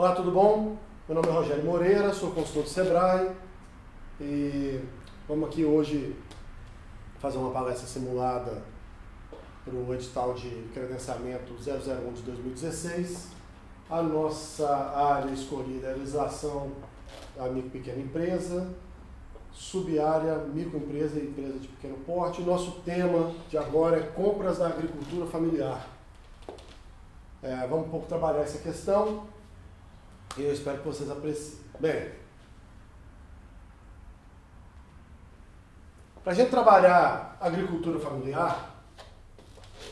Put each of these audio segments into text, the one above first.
Olá, tudo bom? Meu nome é Rogério Moreira, sou consultor do Sebrae e vamos aqui hoje fazer uma palestra simulada para o edital de credenciamento 001 de 2016. A nossa área escolhida é a legislação da micro e pequena empresa, subárea microempresa e empresa de pequeno porte. Nosso tema de agora é compras da agricultura familiar. Vamos um pouco trabalhar essa questão e eu espero que vocês apreciem. Bem, para a gente trabalhar agricultura familiar,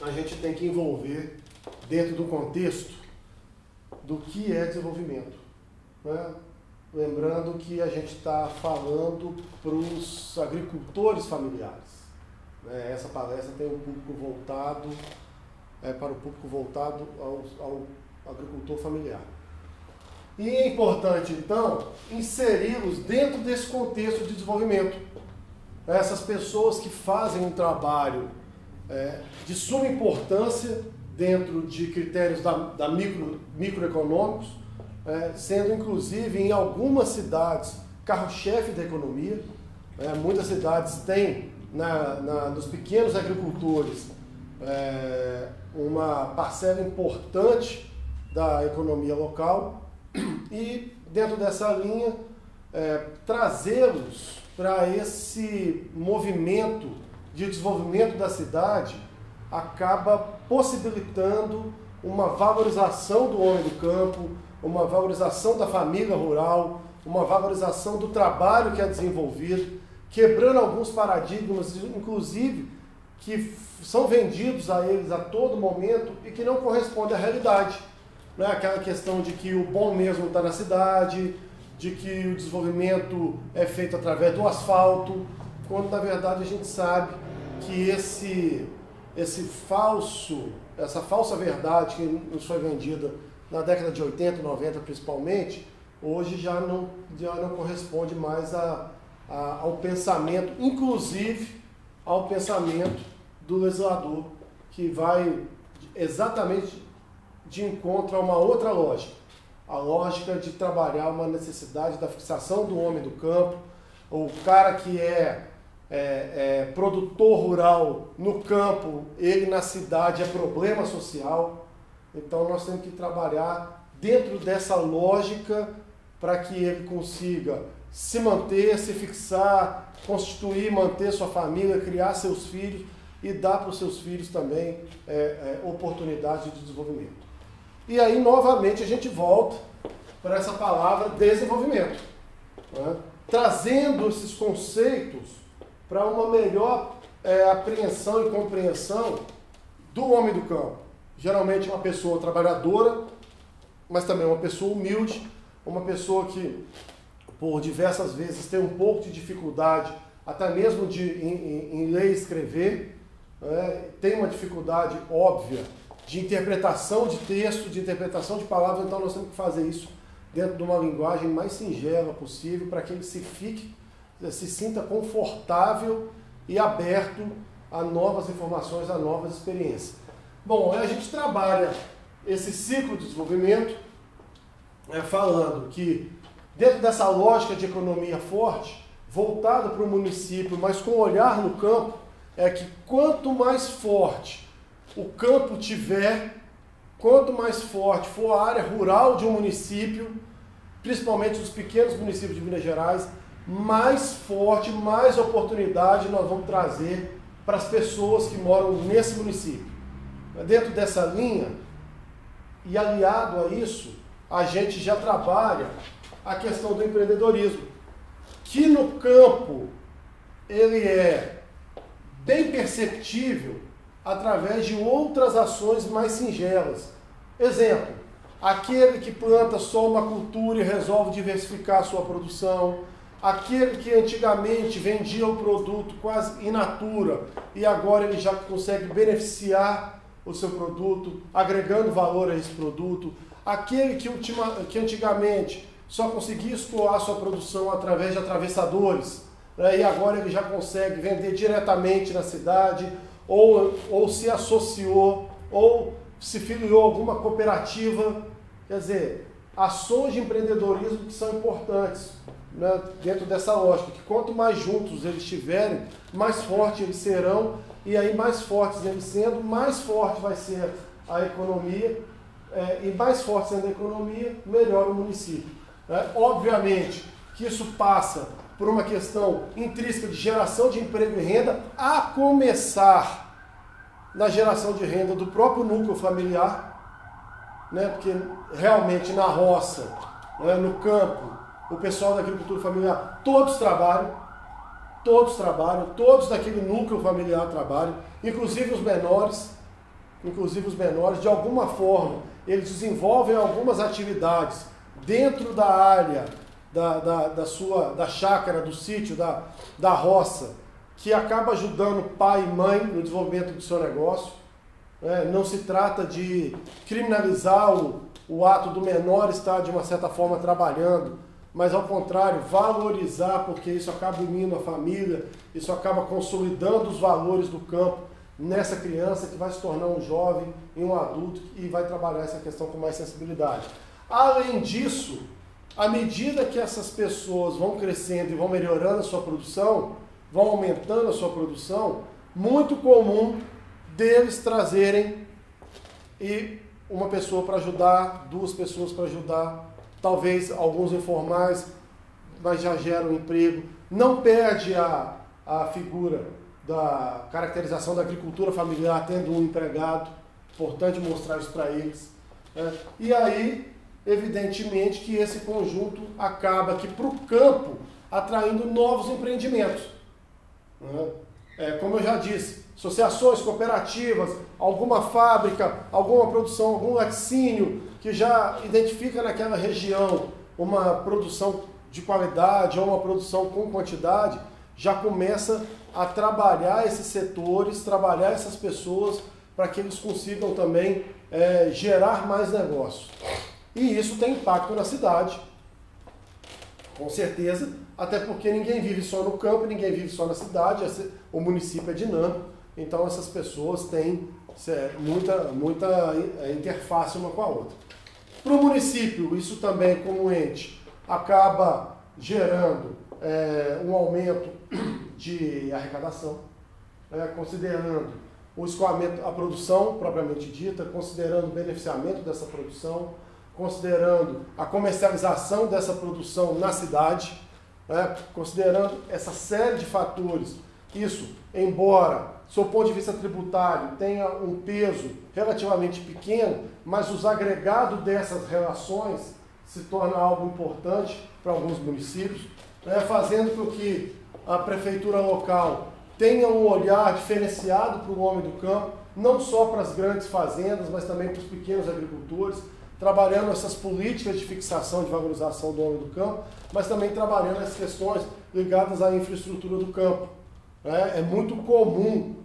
a gente tem que envolver dentro do contexto do que é desenvolvimento, né? Lembrando que a gente está falando para os agricultores familiares, né? Essa palestra tem um público voltado para o público voltado ao agricultor familiar. E é importante, então, inseri-los dentro desse contexto de desenvolvimento. Essas pessoas que fazem um trabalho de suma importância dentro de critérios da microeconômicos, sendo inclusive em algumas cidades carro-chefe da economia. Muitas cidades têm nos pequenos agricultores uma parcela importante da economia local e dentro dessa linha trazê-los para esse movimento de desenvolvimento da cidade acaba possibilitando uma valorização do homem do campo, uma valorização da família rural, uma valorização do trabalho que é desenvolvido, quebrando alguns paradigmas, inclusive, que são vendidos a eles a todo momento e que não correspondem à realidade. Não é aquela questão de que o bom mesmo está na cidade, de que o desenvolvimento é feito através do asfalto, quando na verdade a gente sabe que essa falsa verdade que nos foi vendida na década de 80, 90 principalmente, hoje já não corresponde mais ao pensamento, inclusive ao pensamento do legislador, que vai exatamente de encontro a uma outra lógica, a lógica de trabalhar uma necessidade da fixação do homem do campo, o cara que é produtor rural no campo, ele na cidade é problema social. Então nós temos que trabalhar dentro dessa lógica para que ele consiga se manter, se fixar, constituir, manter sua família, criar seus filhos e dar para os seus filhos também oportunidades de desenvolvimento. E aí novamente a gente volta para essa palavra desenvolvimento, né? Trazendo esses conceitos para uma melhor apreensão e compreensão do homem do campo. Geralmente uma pessoa trabalhadora, mas também uma pessoa humilde, uma pessoa que por diversas vezes tem um pouco de dificuldade, até mesmo em ler e escrever, tem uma dificuldade óbvia de interpretação de texto, de interpretação de palavras, então nós temos que fazer isso dentro de uma linguagem mais singela possível para que ele se sinta confortável e aberto a novas informações, a novas experiências. Bom, a gente trabalha esse ciclo de desenvolvimento falando que dentro dessa lógica de economia forte, voltada para o município, mas com olhar no campo, é que quanto mais forte o campo tiver, quanto mais forte for a área rural de um município, principalmente os pequenos municípios de Minas Gerais, mais forte, mais oportunidade nós vamos trazer para as pessoas que moram nesse município. Dentro dessa linha, e aliado a isso, a gente já trabalha a questão do empreendedorismo, que no campo ele é bem perceptível através de outras ações mais singelas. Exemplo, aquele que planta só uma cultura e resolve diversificar a sua produção, aquele que antigamente vendia o produto quase in natura e agora ele já consegue beneficiar o seu produto, agregando valor a esse produto, aquele que antigamente só conseguia escoar a sua produção através de atravessadores, e agora ele já consegue vender diretamente na cidade, ou se associou, ou se filiou a alguma cooperativa. Quer dizer, ações de empreendedorismo que são importantes, né, dentro dessa lógica, que quanto mais juntos eles estiverem, mais fortes eles serão, e aí mais fortes eles sendo, mais forte vai ser a economia, e mais forte sendo a economia, melhor o município. Obviamente que isso passa por uma questão intrínseca de geração de emprego e renda, a começar na geração de renda do próprio núcleo familiar, né? Porque realmente na roça, né, no campo, o pessoal da agricultura familiar, todos trabalham, todos daquele núcleo familiar trabalham, inclusive os menores, de alguma forma, eles desenvolvem algumas atividades dentro da área da chácara, do sítio, da roça, que acaba ajudando pai e mãe no desenvolvimento do seu negócio. Não se trata de criminalizar o ato do menor estar, de uma certa forma, trabalhando, mas, ao contrário, valorizar, porque isso acaba unindo a família, isso acaba consolidando os valores do campo nessa criança que vai se tornar um jovem e um adulto e vai trabalhar essa questão com mais sensibilidade. Além disso, à medida que essas pessoas vão crescendo e vão melhorando a sua produção, vão aumentando a sua produção, muito comum deles trazerem uma pessoa para ajudar, duas pessoas para ajudar, talvez alguns informais, mas já geram emprego. Não perde a figura da caracterização da agricultura familiar tendo um empregado, importante mostrar isso para eles. E aí, evidentemente, que esse conjunto acaba aqui para o campo atraindo novos empreendimentos. Como eu já disse, associações, cooperativas, alguma fábrica, alguma produção, algum laticínio que já identifica naquela região uma produção de qualidade ou uma produção com quantidade, já começa a trabalhar esses setores, trabalhar essas pessoas para que eles consigam também gerar mais negócios. E isso tem impacto na cidade, com certeza, até porque ninguém vive só no campo, ninguém vive só na cidade, o município é dinâmico, então essas pessoas têm muita interface uma com a outra. Para o município, isso também, como ente, acaba gerando um aumento de arrecadação, considerando o escoamento, a produção propriamente dita, considerando o beneficiamento dessa produção, considerando a comercialização dessa produção na cidade, considerando essa série de fatores. Isso, embora, sob o ponto de vista tributário, tenha um peso relativamente pequeno, mas os agregados dessas relações se torna algo importante para alguns municípios, fazendo com que a prefeitura local tenha um olhar diferenciado para o homem do campo, não só para as grandes fazendas, mas também para os pequenos agricultores, trabalhando essas políticas de fixação, de valorização do homem do campo, mas também trabalhando as questões ligadas à infraestrutura do campo. É muito comum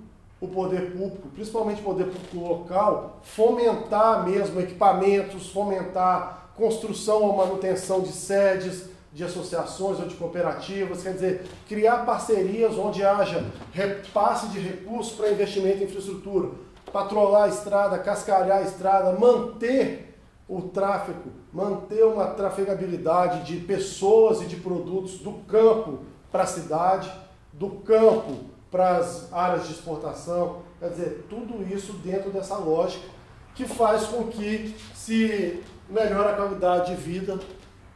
o poder público, principalmente o poder público local, fomentar mesmo equipamentos, fomentar construção ou manutenção de sedes, de associações ou de cooperativas, quer dizer, criar parcerias onde haja repasse de recursos para investimento em infraestrutura, patrolar a estrada, cascalhar a estrada, manter o tráfego, manter uma trafegabilidade de pessoas e de produtos do campo para a cidade, do campo para as áreas de exportação, quer dizer, tudo isso dentro dessa lógica que faz com que se melhore a qualidade de vida,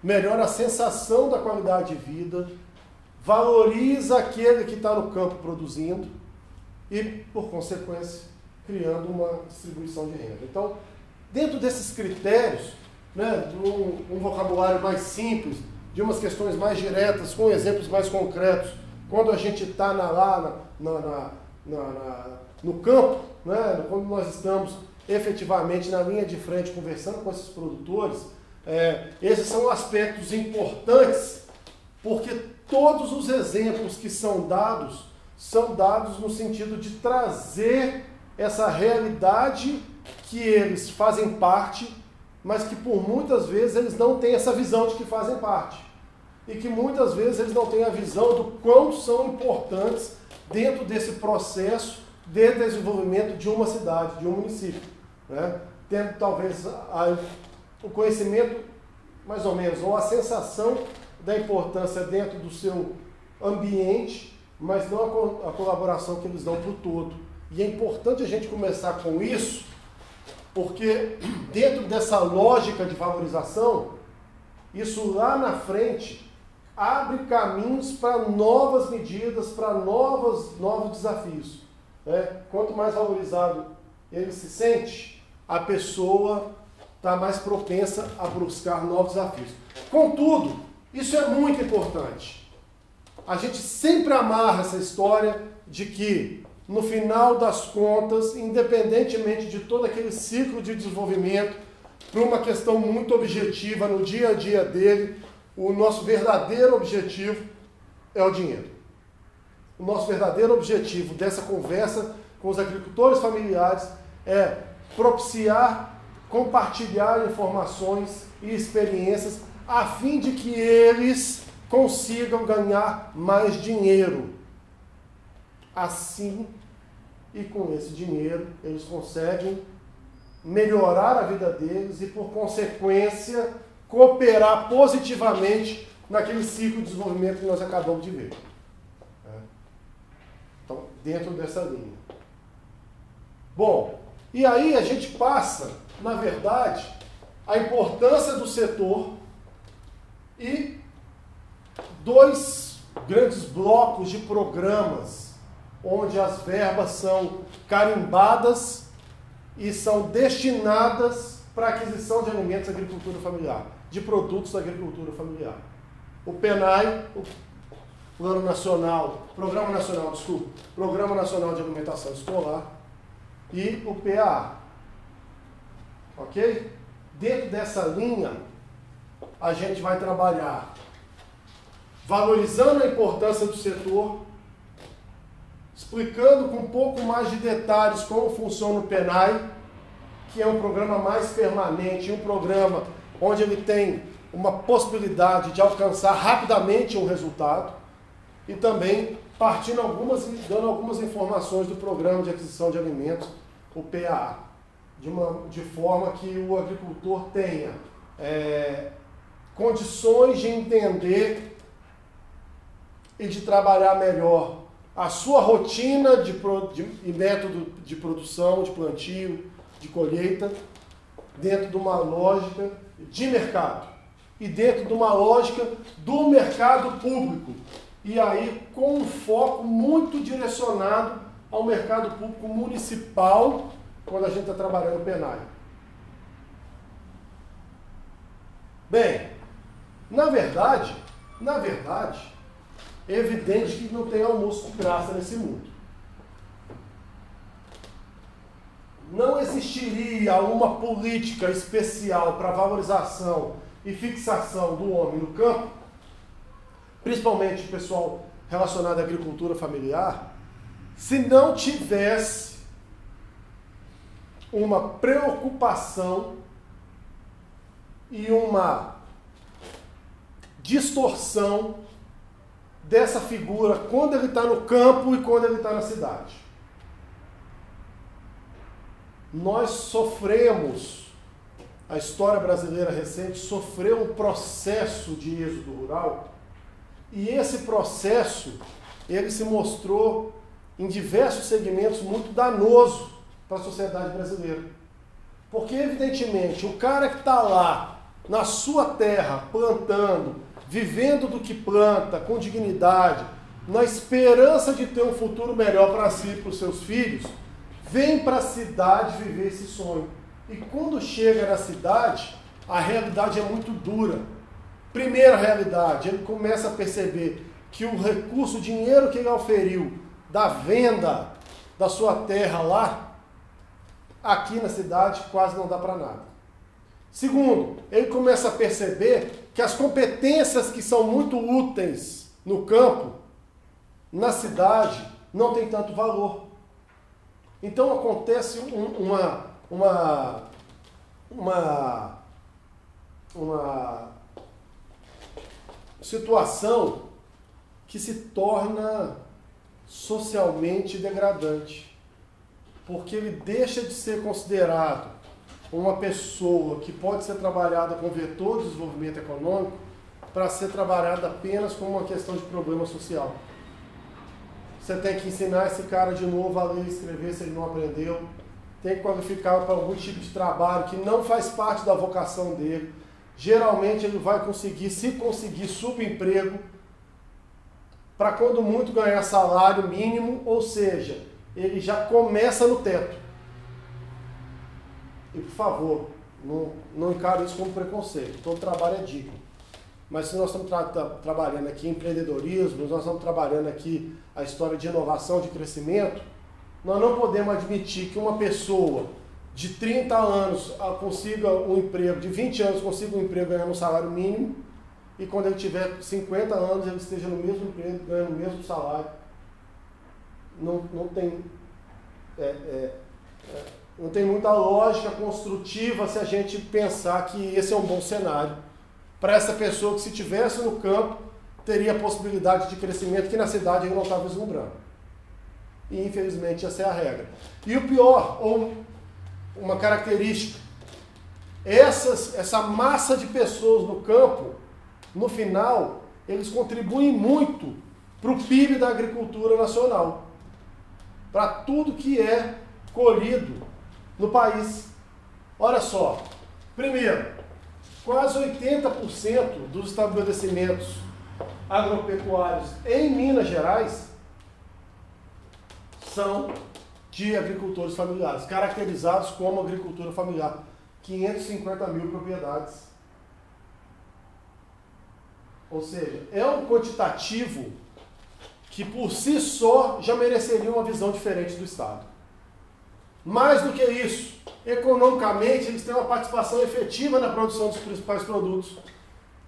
melhora a sensação da qualidade de vida, valoriza aquele que está no campo produzindo e, por consequência, criando uma distribuição de renda. Então, dentro desses critérios, de um vocabulário mais simples, de umas questões mais diretas, com exemplos mais concretos, quando a gente está no campo, quando nós estamos efetivamente na linha de frente conversando com esses produtores, esses são aspectos importantes, porque todos os exemplos que são dados no sentido de trazer essa realidade que eles fazem parte, mas que por muitas vezes eles não têm essa visão de que fazem parte. E que muitas vezes eles não têm a visão do quão são importantes dentro desse processo de desenvolvimento de uma cidade, de um município. Tendo talvez o conhecimento mais ou menos, ou a sensação da importância dentro do seu ambiente, mas não a colaboração que eles dão para o todo. E é importante a gente começar com isso, porque dentro dessa lógica de valorização, isso lá na frente abre caminhos para novas medidas, para novos desafios. Né? Quanto mais valorizado ele se sente, a pessoa está mais propensa a buscar novos desafios. Contudo, isso é muito importante. A gente sempre amarra essa história de que, no final das contas, independentemente de todo aquele ciclo de desenvolvimento, para uma questão muito objetiva no dia a dia dele, o nosso verdadeiro objetivo é o dinheiro. O nosso verdadeiro objetivo dessa conversa com os agricultores familiares é propiciar, compartilhar informações e experiências a fim de que eles consigam ganhar mais dinheiro. Assim, e com esse dinheiro, eles conseguem melhorar a vida deles e, por consequência, cooperar positivamente naquele ciclo de desenvolvimento que nós acabamos de ver. Então, dentro dessa linha. Bom, e aí a gente passa, na verdade, a importância do setor e dois grandes blocos de programas onde as verbas são carimbadas e são destinadas para a aquisição de alimentos da agricultura familiar, de produtos da agricultura familiar. O PNAE, o Programa Nacional de Alimentação Escolar, e o PAA. Ok? Dentro dessa linha, a gente vai trabalhar valorizando a importância do setor, explicando com um pouco mais de detalhes como funciona o PNAE, que é um programa mais permanente, um programa onde ele tem uma possibilidade de alcançar rapidamente um resultado, e também dando algumas informações do Programa de Aquisição de Alimentos, o PAA, de forma que o agricultor tenha condições de entender e de trabalhar melhor a sua rotina e método de produção, de plantio, de colheita, dentro de uma lógica de mercado e dentro de uma lógica do mercado público. E aí com um foco muito direcionado ao mercado público municipal, quando a gente está trabalhando no PNAE. Bem, na verdade, é evidente que não tem almoço de graça nesse mundo. Não existiria uma política especial para valorização e fixação do homem no campo, principalmente o pessoal relacionado à agricultura familiar, se não tivesse uma preocupação e uma distorção dessa figura quando ele está no campo e quando ele está na cidade. Nós sofremos, a história brasileira recente sofreu um processo de êxodo rural, e esse processo ele se mostrou em diversos segmentos muito danoso para a sociedade brasileira. Porque, evidentemente, o cara que está lá na sua terra plantando, vivendo do que planta, com dignidade, na esperança de ter um futuro melhor para si e para os seus filhos, vem para a cidade viver esse sonho. E quando chega na cidade, a realidade é muito dura. Primeira realidade, ele começa a perceber que o recurso, o dinheiro que ele auferiu da venda da sua terra lá, aqui na cidade quase não dá para nada. Segundo, ele começa a perceber que as competências que são muito úteis no campo, na cidade, não tem tanto valor. Então acontece uma situação que se torna socialmente degradante, porque ele deixa de ser considerado uma pessoa que pode ser trabalhada com vetor de desenvolvimento econômico para ser trabalhada apenas como uma questão de problema social. Você tem que ensinar esse cara de novo a ler e escrever se ele não aprendeu. Tem que qualificar para algum tipo de trabalho que não faz parte da vocação dele. Geralmente ele vai conseguir, se conseguir, subemprego para quando muito ganhar salário mínimo, ou seja, ele já começa no teto. E por favor, não encare isso como preconceito. Todo trabalho é digno. Mas se nós estamos trabalhando aqui empreendedorismo, nós estamos trabalhando aqui a história de inovação, de crescimento, nós não podemos admitir que uma pessoa de 30 anos consiga um emprego, de 20 anos consiga um emprego ganhando um salário mínimo, e quando ele tiver 50 anos ele esteja no mesmo emprego, ganhando o mesmo salário. Não tem muita lógica construtiva se a gente pensar que esse é um bom cenário para essa pessoa que, se tivesse no campo, teria a possibilidade de crescimento que na cidade ele não está vislumbrando. E infelizmente essa é a regra. E o pior, ou uma característica, essa massa de pessoas no campo, no final, eles contribuem muito para o PIB da agricultura nacional, para tudo que é colhido no país. Olha só, primeiro, quase 80% dos estabelecimentos agropecuários em Minas Gerais são de agricultores familiares, caracterizados como agricultura familiar. 550 mil propriedades. Ou seja, é um quantitativo que por si só já mereceria uma visão diferente do Estado. Mais do que isso, economicamente eles têm uma participação efetiva na produção dos principais produtos.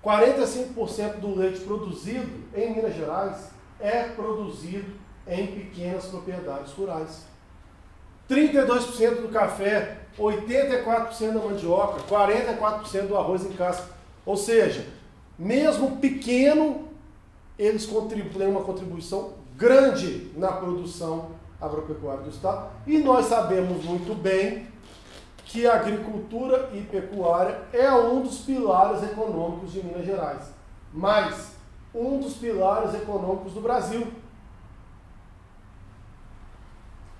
45% do leite produzido em Minas Gerais é produzido em pequenas propriedades rurais. 32% do café, 84% da mandioca, 44% do arroz em casca. Ou seja, mesmo pequeno, eles têm uma contribuição grande na produção agropecuária do Estado. E nós sabemos muito bem que a agricultura e pecuária é um dos pilares econômicos de Minas Gerais, mas um dos pilares econômicos do Brasil.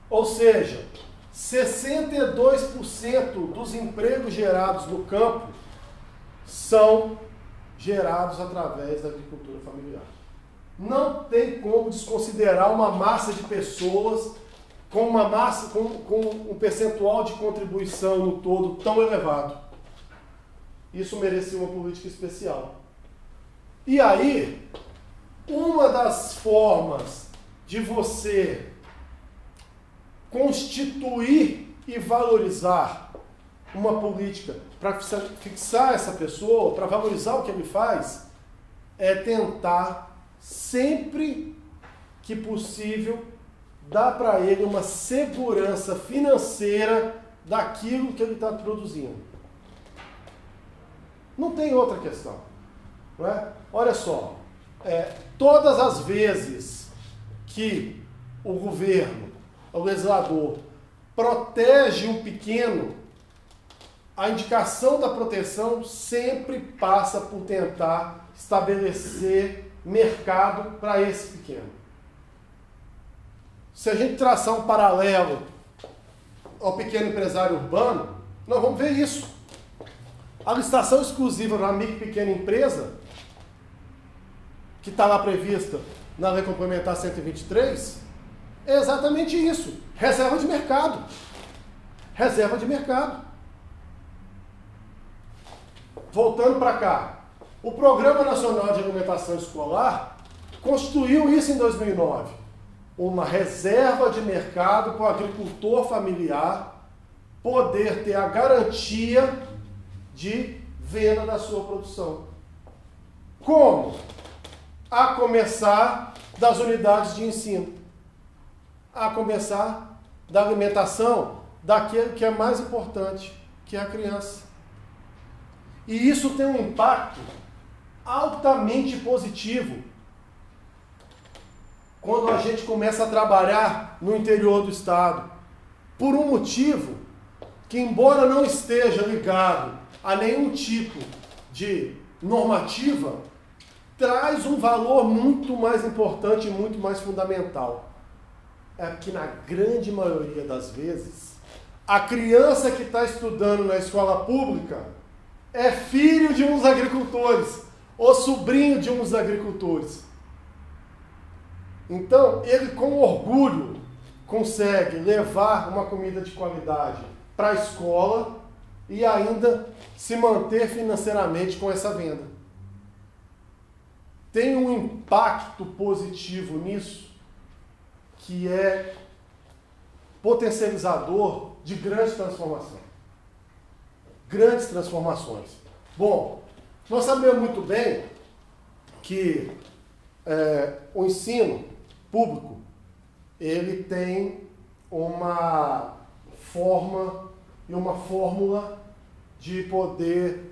Ou seja, 62% dos empregos gerados no campo são gerados através da agricultura familiar. Não tem como desconsiderar uma massa de pessoas com um percentual de contribuição no todo tão elevado. Isso merecia uma política especial. E aí, uma das formas de você constituir e valorizar uma política para fixar essa pessoa, para valorizar o que ele faz, é tentar, sempre que possível, dar para ele uma segurança financeira daquilo que ele está produzindo. Não tem outra questão. Não é? Olha só, todas as vezes que o governo, o legislador, protege um pequeno, a indicação da proteção sempre passa por tentar estabelecer mercado para esse pequeno. Se a gente traçar um paralelo ao pequeno empresário urbano, nós vamos ver isso. A licitação exclusiva para a micro e pequena empresa, que está lá prevista na Lei Complementar 123, é exatamente isso. Reserva de mercado. Reserva de mercado. Voltando para cá. O Programa Nacional de Alimentação Escolar constituiu isso em 2009. Uma reserva de mercado para o agricultor familiar poder ter a garantia de venda da sua produção. Como? A começar das unidades de ensino. A começar da alimentação daquele que é mais importante, que é a criança. E isso tem um impacto altamente positivo quando a gente começa a trabalhar no interior do estado. Por um motivo, que, embora não esteja ligado a nenhum tipo de normativa, traz um valor muito mais importante e muito mais fundamental. É que, na grande maioria das vezes, a criança que está estudando na escola pública é filho de uns agricultores ou sobrinho de uns agricultores. Então, ele com orgulho consegue levar uma comida de qualidade para a escola e ainda se manter financeiramente com essa venda. Tem um impacto positivo nisso, que é potencializador de grande transformação. Grandes transformações. Bom, nós sabemos muito bem que o ensino público, ele tem uma forma e uma fórmula de poder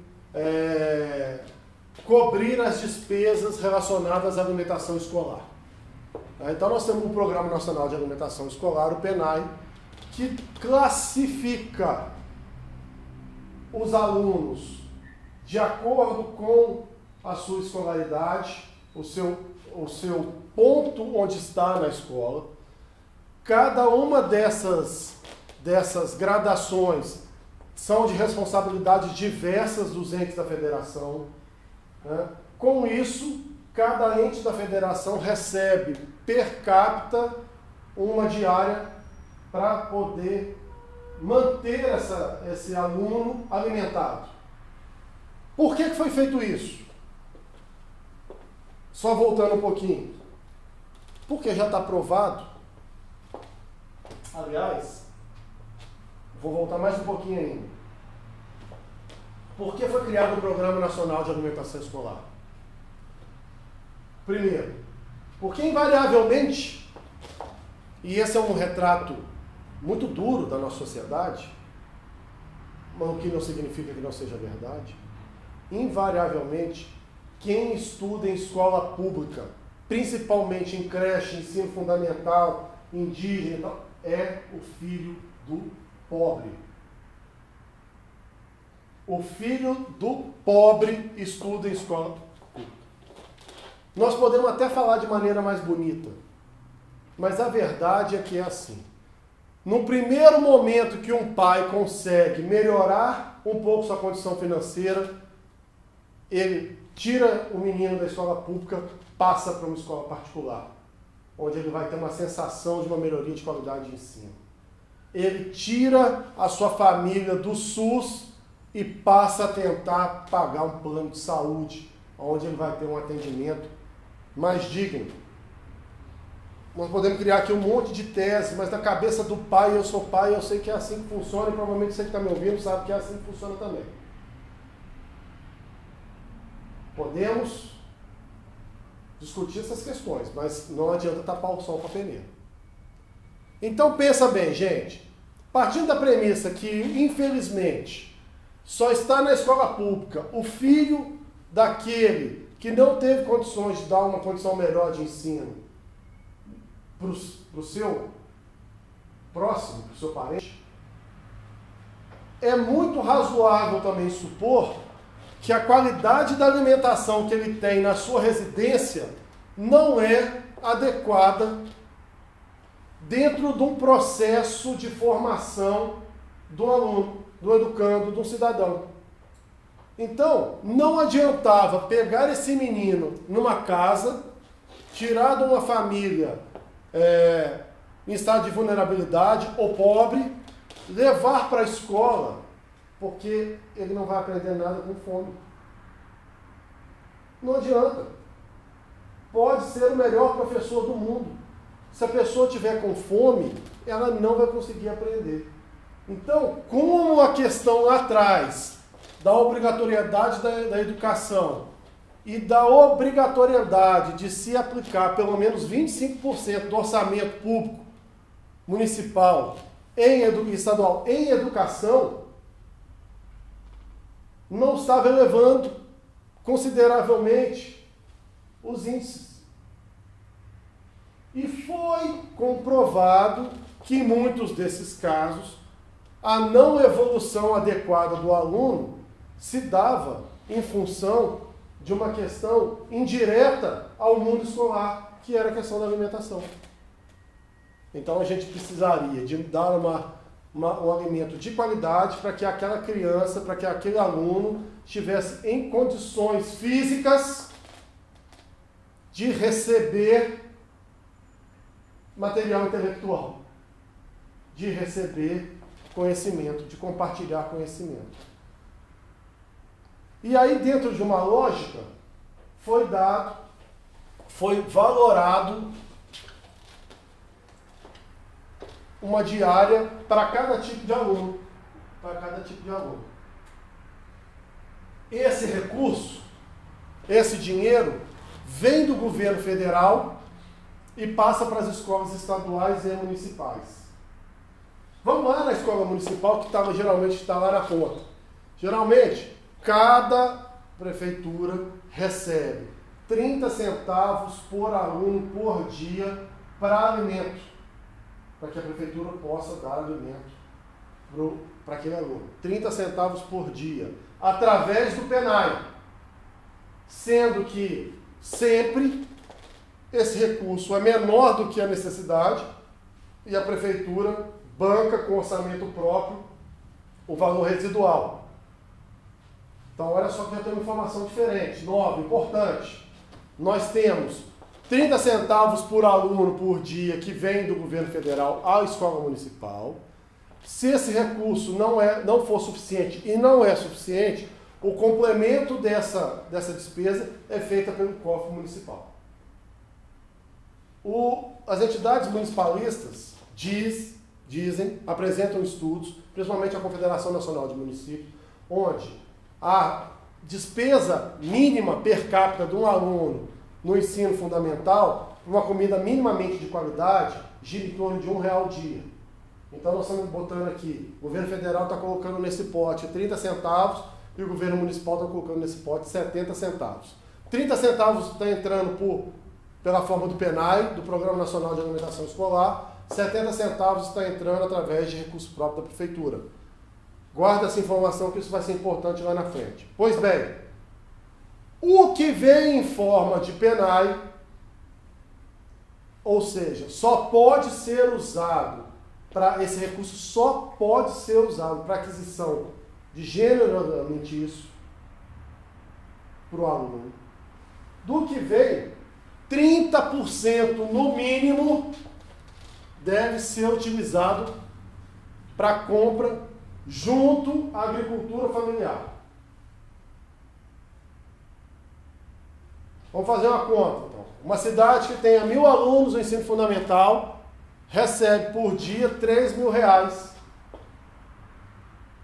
cobrir as despesas relacionadas à alimentação escolar. Então nós temos um Programa Nacional de Alimentação Escolar, o PNAE, que classifica os alunos de acordo com a sua escolaridade, o seu ponto onde está na escola. Cada uma dessas gradações são de responsabilidades diversas dos entes da federação. Né? Com isso, cada ente da federação recebe per capita uma diária para poder manter esse aluno alimentado. Por que foi feito isso? Só voltando um pouquinho. Porque já está provado. Aliás, vou voltar mais um pouquinho ainda. Por que foi criado o Programa Nacional de Alimentação Escolar? Primeiro, porque invariavelmente, e esse é um retrato muito duro da nossa sociedade, mas o que não significa que não seja verdade, invariavelmente, quem estuda em escola pública, principalmente em creche, ensino fundamental, indígena, é o filho do pobre. O filho do pobre estuda em escola pública. Nós podemos até falar de maneira mais bonita, mas a verdade é que é assim. No primeiro momento que um pai consegue melhorar um pouco sua condição financeira, ele tira o menino da escola pública, passa para uma escola particular, onde ele vai ter uma sensação de uma melhoria de qualidade de ensino. Ele tira a sua família do SUS e passa a tentar pagar um plano de saúde, onde ele vai ter um atendimento mais digno. Nós podemos criar aqui um monte de teses, mas na cabeça do pai, eu sou pai, eu sei que é assim que funciona, e provavelmente você que está me ouvindo sabe que é assim que funciona também. Podemos discutir essas questões, mas não adianta tapar o sol com a peneira. Então pensa bem, gente. Partindo da premissa que, infelizmente, só está na escola pública o filho daquele que não teve condições de dar uma condição melhor de ensino para o seu próximo, para o seu parente, é muito razoável também supor que a qualidade da alimentação que ele tem na sua residência não é adequada dentro de um processo de formação do aluno, do educando, do cidadão. Então, não adiantava pegar esse menino numa casa, tirar de uma família em estado de vulnerabilidade ou pobre, levar para a escola, porque ele não vai aprender nada com fome. Não adianta. Pode ser o melhor professor do mundo. Se a pessoa tiver com fome, ela não vai conseguir aprender. Então, como a questão lá atrás da obrigatoriedade da educação e da obrigatoriedade de se aplicar pelo menos 25% do orçamento público municipal e estadual em educação, não estava elevando consideravelmente os índices. E foi comprovado que em muitos desses casos a não evolução adequada do aluno se dava em função de uma questão indireta ao mundo escolar, que era a questão da alimentação. Então a gente precisaria de dar um alimento de qualidade para que aquela criança, para que aquele aluno estivesse em condições físicas de receber material intelectual, de receber conhecimento, de compartilhar conhecimento. E aí, dentro de uma lógica, foi valorado uma diária para cada tipo de aluno. Esse recurso, esse dinheiro, vem do governo federal e passa para as escolas estaduais e municipais. Vamos lá na escola municipal, que geralmente está lá na ponta. Geralmente, cada prefeitura recebe 30 centavos por aluno por dia para alimento, para que a prefeitura possa dar alimento para aquele aluno. 30 centavos por dia, através do PENAI, sendo que sempre esse recurso é menor do que a necessidade e a prefeitura banca com orçamento próprio o valor residual. Então, olha só que já tem uma informação diferente. 9, importante. Nós temos 30 centavos por aluno por dia que vem do governo federal à escola municipal. Se esse recurso não for suficiente, e não é suficiente, o complemento dessa despesa é feita pelo cofre municipal. As entidades municipalistas apresentam estudos, principalmente a Confederação Nacional de Municípios, onde a despesa mínima per capita de um aluno no ensino fundamental, uma comida minimamente de qualidade, gira em torno de R$1 ao dia. Então nós estamos botando aqui, o governo federal está colocando nesse pote 30 centavos e o governo municipal está colocando nesse pote 70 centavos. 30 centavos está entrando pela forma do PENAI, do Programa Nacional de Alimentação Escolar, 70 centavos está entrando através de recurso próprio da prefeitura. Guarda essa informação que isso vai ser importante lá na frente. Pois bem, o que vem em forma de PENAI, ou seja, só pode ser usado esse recurso só pode ser usado para aquisição de gênero alimentício para o aluno. Do que vem, 30% no mínimo deve ser utilizado para compra junto à agricultura familiar. Vamos fazer uma conta, então. Uma cidade que tenha 1.000 alunos no ensino fundamental recebe por dia R$3.000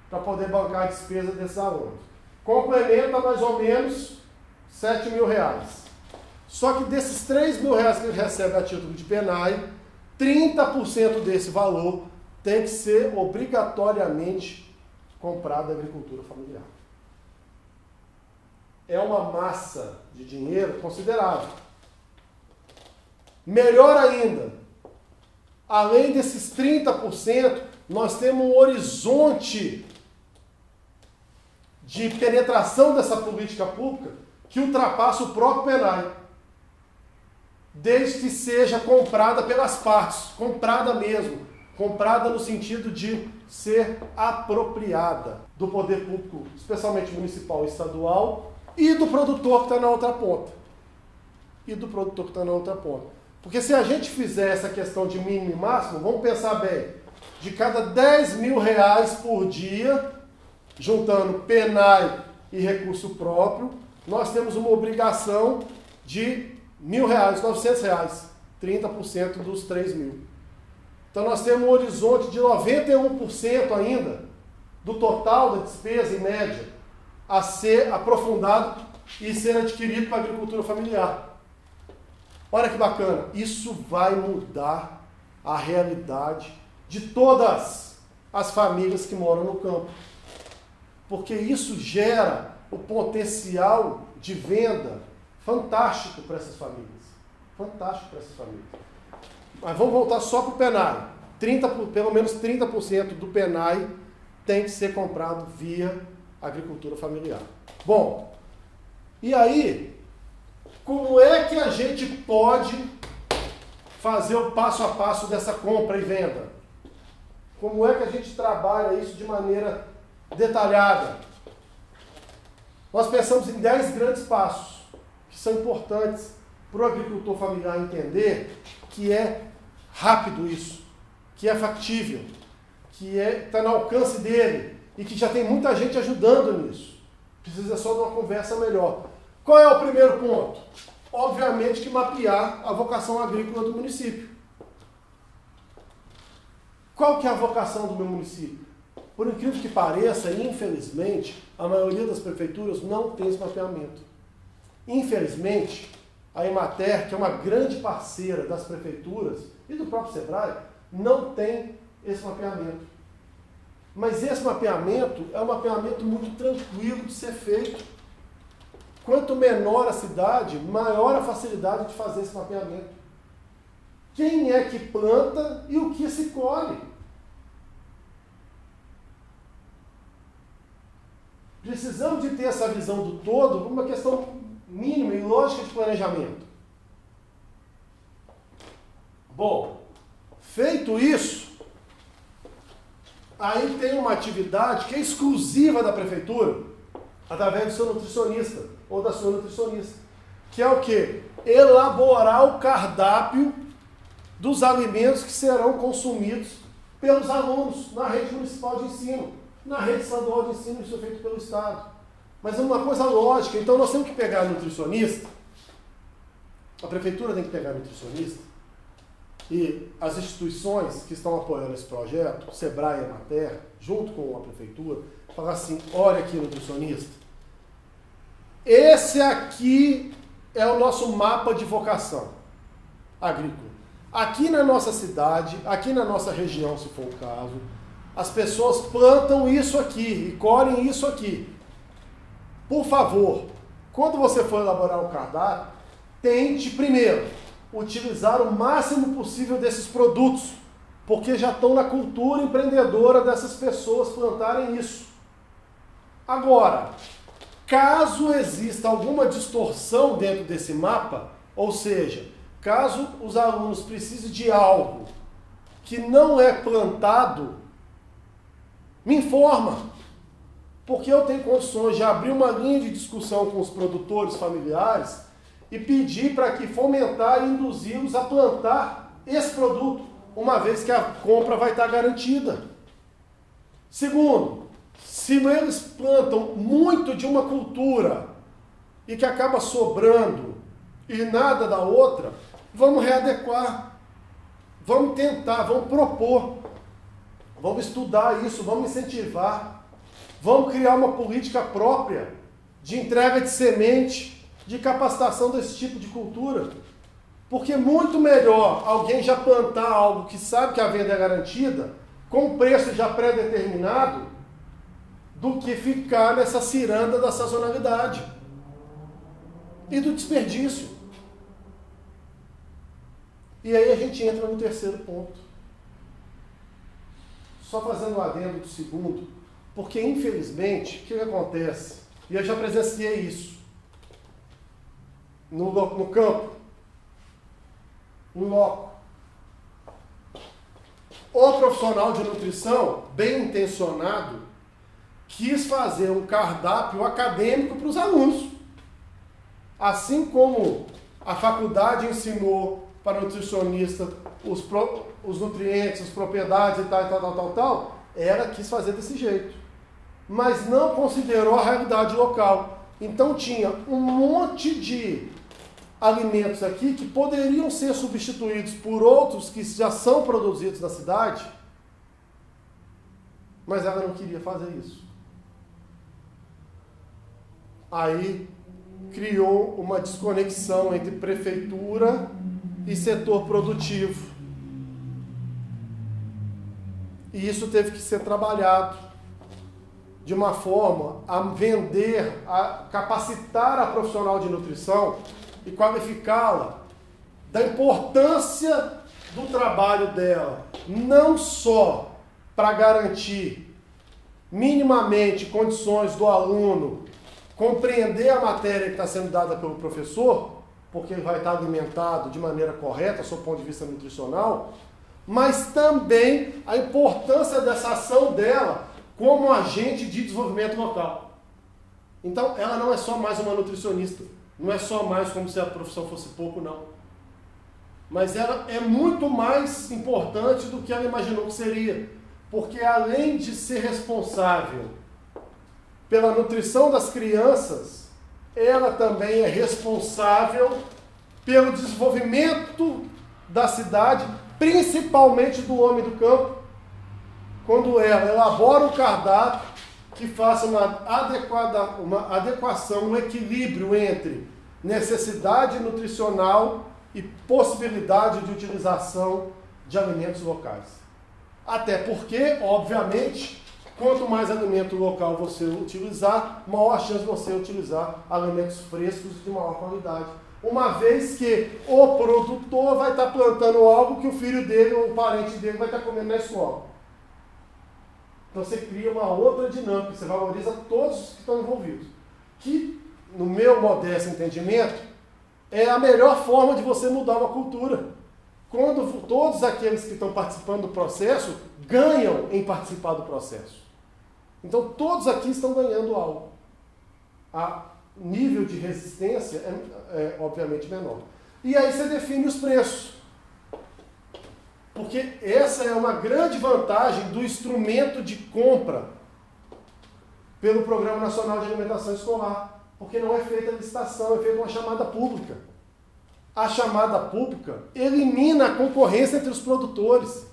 para poder bancar a despesa desses alunos. Complementa mais ou menos R$7.000. Só que desses R$3.000 que ele recebe a título de PENAI, 30% desse valor tem que ser obrigatoriamente comprado da agricultura familiar. É uma massa de dinheiro considerável. Melhor ainda, além desses 30%, nós temos um horizonte de penetração dessa política pública que ultrapassa o próprio PENAI. Desde que seja comprada pelas partes, comprada mesmo, comprada no sentido de ser apropriada do poder público, especialmente municipal e estadual, e do produtor que está na outra ponta. Porque se a gente fizer essa questão de mínimo e máximo, vamos pensar bem, de cada R$10.000 por dia, juntando PENAI e recurso próprio, nós temos uma obrigação de R$1.000, R$900, 30% dos 3.000. Então nós temos um horizonte de 91% ainda do total da despesa em média a ser aprofundado e ser adquirido para a agricultura familiar. Olha que bacana, isso vai mudar a realidade de todas as famílias que moram no campo. Porque isso gera o potencial de venda fantástico para essas famílias. Fantástico para essas famílias. Mas vamos voltar só para o PENAI. Pelo menos 30% do PENAI tem que ser comprado via agricultura familiar. Bom, e aí, como é que a gente pode fazer o passo a passo dessa compra e venda? Como é que a gente trabalha isso de maneira detalhada? Nós pensamos em 10 grandes passos, que são importantes para o agricultor familiar entender que é rápido isso, que é factível, que está no alcance dele e que já tem muita gente ajudando nisso. Precisa só de uma conversa melhor. Qual é o primeiro ponto? Obviamente que mapear a vocação agrícola do município. Qual que é a vocação do meu município? Por incrível que pareça, infelizmente, a maioria das prefeituras não tem esse mapeamento. Infelizmente, a Emater, que é uma grande parceira das prefeituras e do próprio SEBRAE, não tem esse mapeamento. Mas esse mapeamento é um mapeamento muito tranquilo de ser feito. Quanto menor a cidade, maior a facilidade de fazer esse mapeamento. Quem é que planta e o que se colhe? Precisamos de ter essa visão do todo por uma questão mínima e lógica de planejamento. Bom, feito isso, aí tem uma atividade que é exclusiva da prefeitura, através do seu nutricionista ou da sua nutricionista, que é o quê? Elaborar o cardápio dos alimentos que serão consumidos pelos alunos na rede municipal de ensino, na rede estadual de ensino, isso é feito pelo Estado. Mas é uma coisa lógica, então nós temos que pegar a nutricionista, a prefeitura tem que pegar a nutricionista, e as instituições que estão apoiando esse projeto, o SEBRAE e a Emater, junto com a prefeitura, falar assim, olha aqui, nutricionista, esse aqui é o nosso mapa de vocação agrícola. Aqui na nossa cidade, aqui na nossa região, se for o caso, as pessoas plantam isso aqui e colhem isso aqui. Por favor, quando você for elaborar o cardápio, tente primeiro utilizar o máximo possível desses produtos, porque já estão na cultura empreendedora dessas pessoas plantarem isso. Agora, caso exista alguma distorção dentro desse mapa, ou seja, caso os alunos precisem de algo que não é plantado, me informa, porque eu tenho condições de abrir uma linha de discussão com os produtores familiares e pedir para que fomentar e induzi-los a plantar esse produto, uma vez que a compra vai estar garantida. Segundo, se eles plantam muito de uma cultura e que acaba sobrando e nada da outra, vamos readequar, vamos tentar, vamos propor, vamos estudar isso, vamos incentivar, vamos criar uma política própria de entrega de semente, de capacitação desse tipo de cultura. Porque é muito melhor alguém já plantar algo que sabe que a venda é garantida, com preço já pré-determinado, do que ficar nessa ciranda da sazonalidade e do desperdício. E aí a gente entra no terceiro ponto. Só fazendo um adendo do segundo, porque infelizmente, o que acontece? E eu já presenciei isso no campo, no loco. O profissional de nutrição, bem intencionado, quis fazer um cardápio acadêmico para os alunos. Assim como a faculdade ensinou para o nutricionista os nutrientes, as propriedades e tal, ela quis fazer desse jeito. Mas não considerou a realidade local. Então tinha um monte de alimentos aqui que poderiam ser substituídos por outros que já são produzidos na cidade, mas ela não queria fazer isso. Aí criou uma desconexão entre prefeitura e setor produtivo. E isso teve que ser trabalhado de uma forma a vender, a capacitar a profissional de nutrição e qualificá-la da importância do trabalho dela, não só para garantir minimamente condições do aluno compreender a matéria que está sendo dada pelo professor, porque ele vai estar alimentado de maneira correta, sob o ponto de vista nutricional, mas também a importância dessa ação dela como agente de desenvolvimento local. Então, ela não é só mais uma nutricionista, não é só mais como se a profissão fosse pouco, não. Mas ela é muito mais importante do que ela imaginou que seria, porque além de ser responsável pela nutrição das crianças, ela também é responsável pelo desenvolvimento da cidade, principalmente do homem do campo, quando ela elabora um cardápio que faça uma adequação, um equilíbrio entre necessidade nutricional e possibilidade de utilização de alimentos locais. Até porque, obviamente, quanto mais alimento local você utilizar, maior a chance de você utilizar alimentos frescos de maior qualidade. Uma vez que o produtor vai estar plantando algo que o filho dele ou o parente dele vai estar comendo na escola. Então você cria uma outra dinâmica, você valoriza todos os que estão envolvidos. Que, no meu modesto entendimento, é a melhor forma de você mudar uma cultura. Quando todos aqueles que estão participando do processo ganham em participar do processo. Então todos aqui estão ganhando algo. A nível de resistência é obviamente menor. E aí você define os preços. Porque essa é uma grande vantagem do instrumento de compra pelo Programa Nacional de Alimentação Escolar. Porque não é feita licitação, é feita uma chamada pública. A chamada pública elimina a concorrência entre os produtores.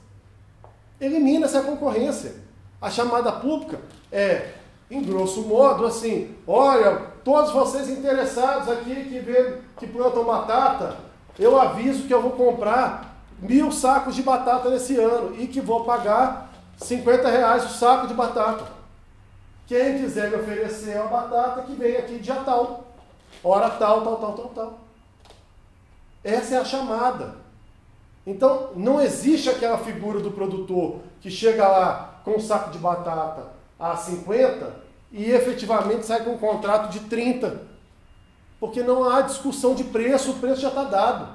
Elimina essa concorrência. A chamada pública é, em grosso modo, assim, olha, todos vocês interessados aqui que plantam batata, eu aviso que eu vou comprar 1.000 sacos de batata nesse ano e que vou pagar R$50 o saco de batata. Quem quiser me oferecer uma batata, que vem aqui dia tal, hora tal. Essa é a chamada. Então, não existe aquela figura do produtor que chega lá com um saco de batata a 50 e efetivamente sai com um contrato de 30. Porque não há discussão de preço, o preço já está dado.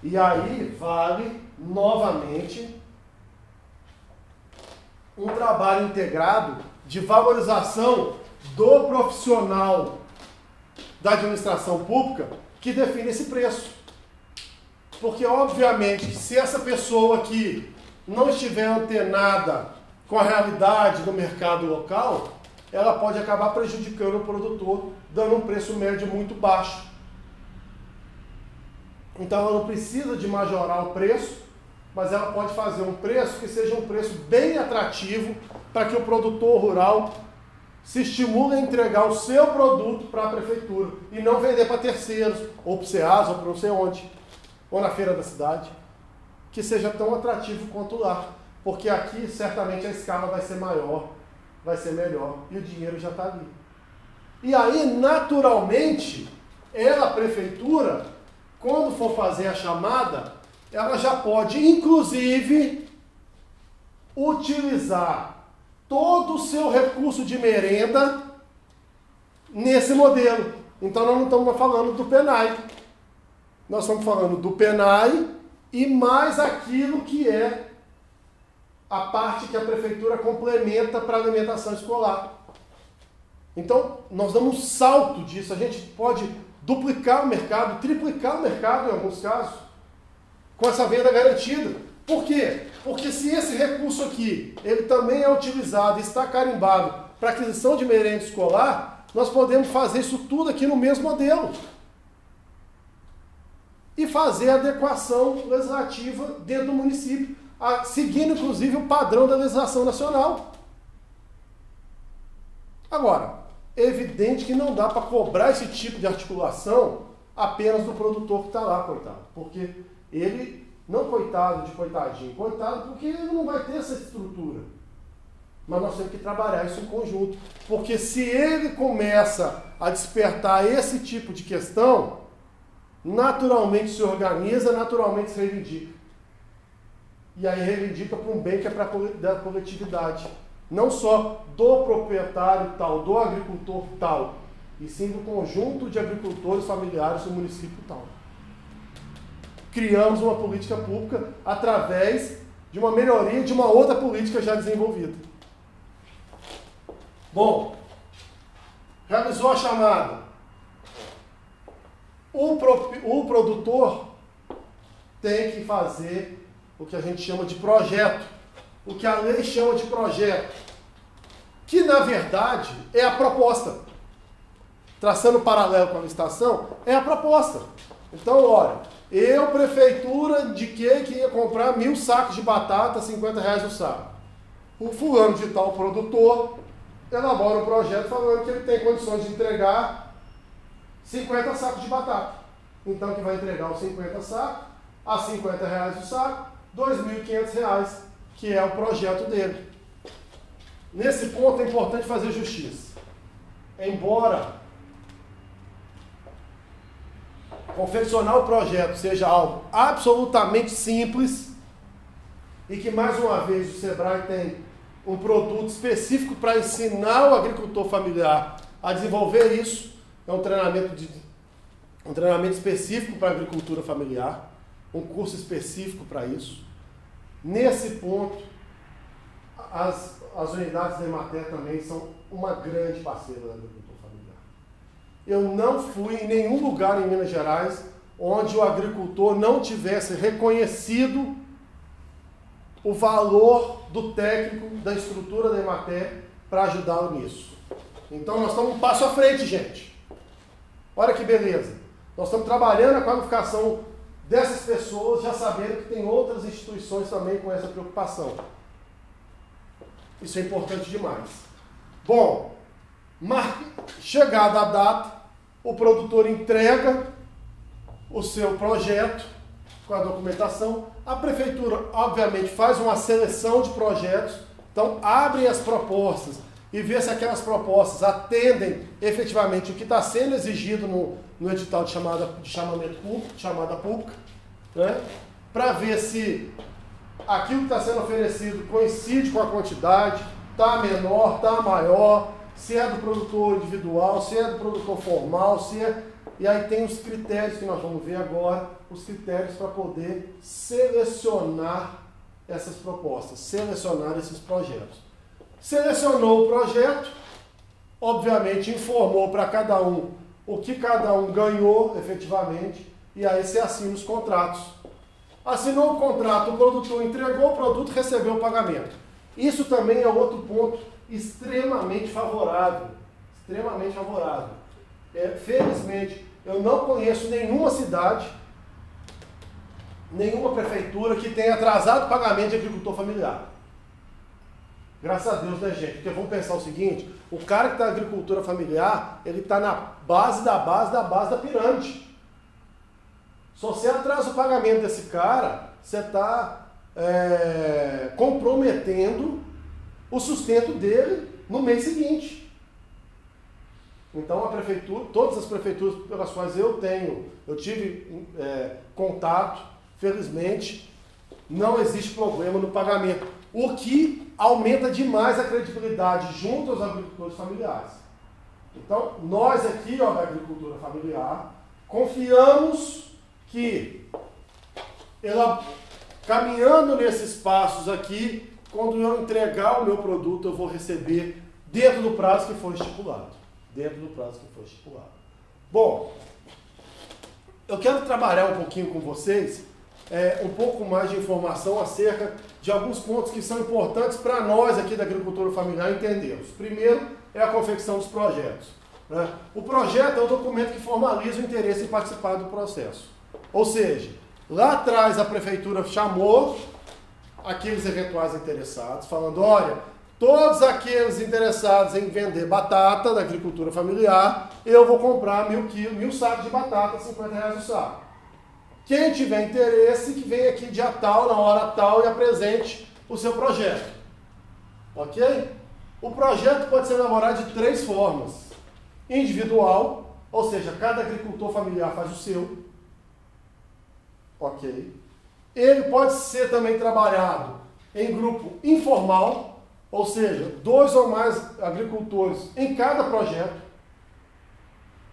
E aí vale, novamente, um trabalho integrado de valorização do profissional da administração pública que define esse preço. Porque, obviamente, se essa pessoa aqui não estiver antenada com a realidade do mercado local, ela pode acabar prejudicando o produtor, dando um preço médio muito baixo. Então ela não precisa de majorar o preço, mas ela pode fazer um preço que seja um preço bem atrativo para que o produtor rural se estimule a entregar o seu produto para a prefeitura e não vender para terceiros, ou para o SEAS, ou para não sei onde, ou na feira da cidade, que seja tão atrativo quanto lá. Porque aqui certamente a escala vai ser maior, vai ser melhor, e o dinheiro já está ali. E aí, naturalmente, ela, a prefeitura, quando for fazer a chamada, ela já pode, inclusive, utilizar todo o seu recurso de merenda nesse modelo. Então, nós não estamos falando do PENAI. Nós estamos falando do PENAI e mais aquilo que é a parte que a prefeitura complementa para a alimentação escolar. Então, nós damos um salto disso. A gente pode duplicar o mercado, triplicar o mercado em alguns casos, com essa venda garantida. Por quê? Porque se esse recurso aqui, ele também é utilizado, está carimbado para aquisição de merenda escolar, nós podemos fazer isso tudo aqui no mesmo modelo. E fazer a adequação legislativa dentro do município, seguindo inclusive o padrão da legislação nacional. Agora, é evidente que não dá para cobrar esse tipo de articulação apenas do produtor que está lá, coitado. Porque ele, não coitado de coitadinho, coitado porque ele não vai ter essa estrutura. Mas nós temos que trabalhar isso em conjunto. Porque se ele começa a despertar esse tipo de questão, naturalmente se organiza, naturalmente se reivindica. E aí reivindica para um bem que é para da coletividade. não só do proprietário tal, do agricultor tal, e sim do conjunto de agricultores familiares do município tal. Criamos uma política pública através de uma melhoria de uma outra política já desenvolvida. Bom, realizou a chamada. O produtor tem que fazer o que a gente chama de projeto, o que a lei chama de projeto, que na verdade é a proposta. Traçando paralelo com a licitação, é a proposta. Então, olha, eu, prefeitura, indiquei que ia comprar 1.000 sacos de batata, R$50 o saco. O fulano de tal produtor elabora um projeto falando que ele tem condições de entregar 50 sacos de batata. Então, que vai entregar os 50 sacos a R$50 o saco, R$2.500, que é o projeto dele. Nesse ponto é importante fazer justiça. Embora confeccionar o projeto seja algo absolutamente simples e que, mais uma vez, o Sebrae tem um produto específico para ensinar o agricultor familiar a desenvolver isso, é um treinamento específico para a agricultura familiar, um curso específico para isso. Nesse ponto, as unidades da Emater também são uma grande parceira da agricultura familiar. Eu não fui em nenhum lugar em Minas Gerais onde o agricultor não tivesse reconhecido o valor do técnico, da estrutura da Emater para ajudá-lo nisso. Então nós estamos um passo à frente, gente. Olha que beleza. Nós estamos trabalhando a qualificação dessas pessoas, já sabendo que tem outras instituições também com essa preocupação. Isso é importante demais. Bom, chegada a data, o produtor entrega o seu projeto com a documentação. A prefeitura, obviamente, faz uma seleção de projetos, então abre as propostas e vê se aquelas propostas atendem efetivamente o que está sendo exigido no edital de chamamento público, de chamada pública, né? Para ver se aquilo que está sendo oferecido coincide com a quantidade, está menor, está maior, se é do produtor individual, se é do produtor formal, se é... E aí tem os critérios que nós vamos ver agora, os critérios para poder selecionar essas propostas, selecionar esses projetos. Selecionou o projeto, obviamente informou para cada um o que cada um ganhou efetivamente, e aí você assina os contratos. Assinou o contrato, o produtor entregou o produto, recebeu o pagamento. Isso também é outro ponto extremamente favorável. Extremamente favorável. Felizmente, eu não conheço nenhuma cidade, nenhuma prefeitura que tenha atrasado o pagamento de agricultor familiar. Graças a Deus, né, gente? Porque vamos pensar o seguinte, o cara que está na agricultura familiar, ele está na base da pirâmide. Se você atrasa o pagamento desse cara, você está comprometendo o sustento dele no mês seguinte. Então a prefeitura, todas as prefeituras pelas quais eu tive contato, felizmente, não existe problema no pagamento, o que aumenta demais a credibilidade junto aos agricultores familiares. Então, nós aqui, da agricultura familiar, confiamos que ela, caminhando nesses passos aqui, quando eu entregar o meu produto, eu vou receber dentro do prazo que foi estipulado. Dentro do prazo que foi estipulado. Bom, eu quero trabalhar um pouquinho com vocês, um pouco mais de informação acerca de alguns pontos que são importantes para nós aqui da agricultura familiar entendermos. Primeiro é a confecção dos projetos, né? O projeto é o documento que formaliza o interesse em participar do processo. Ou seja, lá atrás a prefeitura chamou aqueles eventuais interessados, falando, olha, todos aqueles interessados em vender batata da agricultura familiar, eu vou comprar 1.000 sacos de batata, R$50 o saco. Quem tiver interesse, que venha aqui dia tal, na hora tal, e apresente o seu projeto. Ok? O projeto pode ser elaborado de 3 formas. Individual, ou seja, cada agricultor familiar faz o seu. Ok? Ele pode ser também trabalhado em grupo informal, ou seja, 2 ou mais agricultores em cada projeto,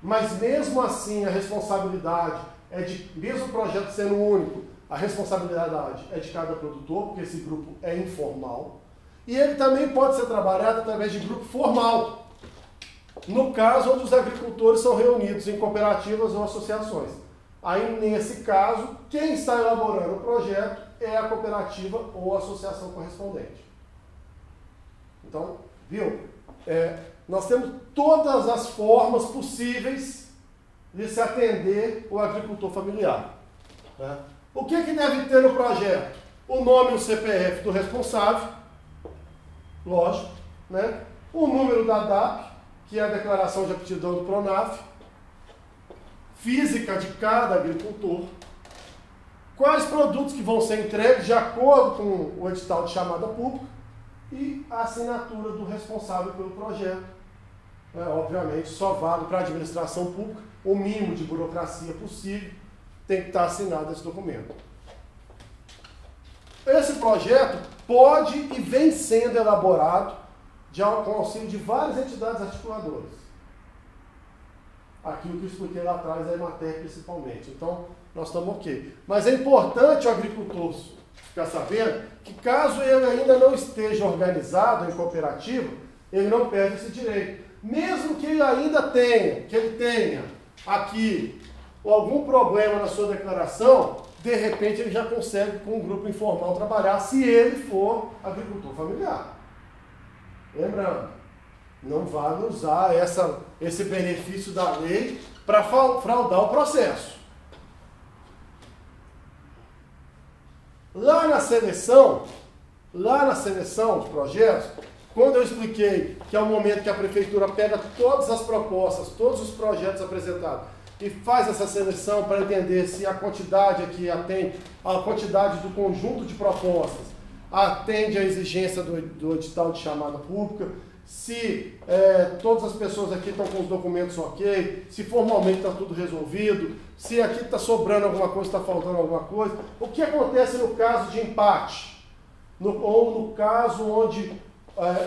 mas mesmo assim a responsabilidade mesmo o projeto sendo único, a responsabilidade é de cada produtor, porque esse grupo é informal, e ele também pode ser trabalhado através de grupo formal, no caso onde os agricultores são reunidos em cooperativas ou associações. Aí, nesse caso, quem está elaborando o projeto é a cooperativa ou a associação correspondente. Então, viu? Nós temos todas as formas possíveis de se atender o agricultor familiar. Né? O que deve ter no projeto? O nome e o CPF do responsável, lógico, né? O número da DAP, que é a declaração de aptidão do PRONAF, física de cada agricultor, quais produtos que vão ser entregues de acordo com o edital de chamada pública e a assinatura do responsável pelo projeto. Obviamente, só vale para a administração pública, o mínimo de burocracia possível, tem que estar assinado esse documento. Esse projeto pode e vem sendo elaborado com auxílio de várias entidades articuladoras. Aquilo que eu expliquei lá atrás, a EMATER principalmente. Então, nós estamos ok. Mas é importante o agricultor ficar sabendo que caso ele ainda não esteja organizado em cooperativa, ele não perde esse direito. Mesmo que ele ainda tenha aqui algum problema na sua declaração, de repente ele já consegue com um grupo informal trabalhar, se ele for agricultor familiar. Lembrando, não vale usar esse benefício da lei para fraudar o processo. Lá na seleção de projetos, quando eu expliquei que é o momento que a prefeitura pega todas as propostas, todos os projetos apresentados e faz essa seleção para entender se a quantidade aqui atende, a quantidade do conjunto de propostas atende à exigência do edital de chamada pública, se todas as pessoas aqui estão com os documentos ok, se formalmente está tudo resolvido, se aqui está sobrando alguma coisa, está faltando alguma coisa. O que acontece no caso de empate? Ou no caso onde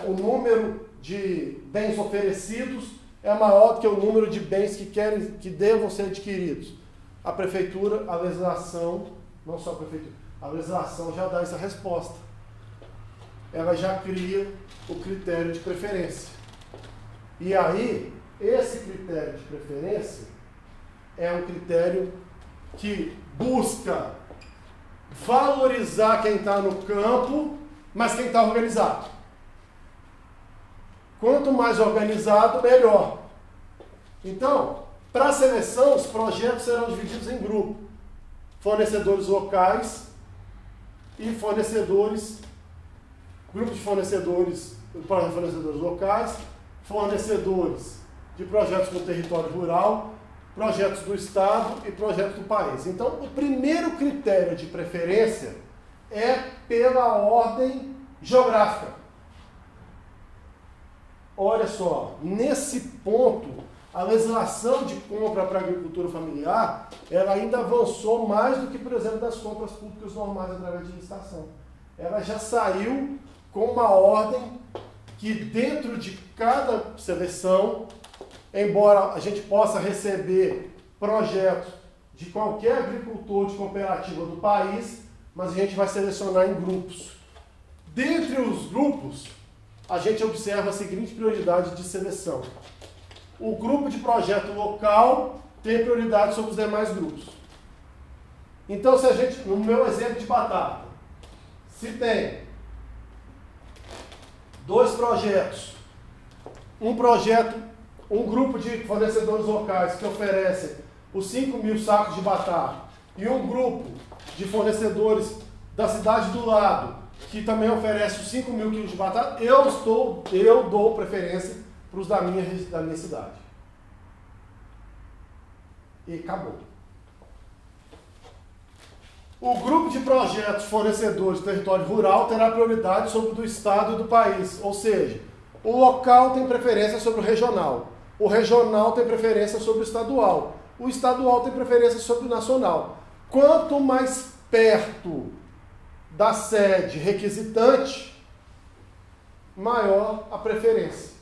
o número de bens oferecidos é maior do que o número de bens que devam ser adquiridos. A prefeitura, a legislação, não só a prefeitura, a legislação já dá essa resposta. Ela já cria o critério de preferência. E aí, esse critério de preferência é um critério que busca valorizar quem está no campo, mas quem está organizado. Quanto mais organizado, melhor. Então, para a seleção, os projetos serão divididos em grupo. Fornecedores locais e grupo de fornecedores locais, fornecedores de projetos no território rural, projetos do Estado e projetos do país. Então, o primeiro critério de preferência é pela ordem geográfica. Olha só, nesse ponto, a legislação de compra para a agricultura familiar, ela ainda avançou mais do que, por exemplo, das compras públicas normais através de licitação. Ela já saiu com uma ordem que dentro de cada seleção, embora a gente possa receber projetos de qualquer agricultor de cooperativa do país, mas a gente vai selecionar em grupos. Dentre os grupos, a gente observa a seguinte prioridade de seleção. O grupo de projeto local tem prioridade sobre os demais grupos. Então, se a gente, no meu exemplo de batata, se tem 2 projetos, um grupo de fornecedores locais que oferecem os 5.000 sacos de batata e um grupo de fornecedores da cidade do lado que também oferece os 5.000 quilos de batata, eu dou preferência para os da minha cidade. E acabou. O grupo de projetos fornecedores do território rural terá prioridade sobre o do estado e do país, ou seja, o local tem preferência sobre o regional tem preferência sobre o estadual tem preferência sobre o nacional. Quanto mais perto da sede requisitante, maior a preferência.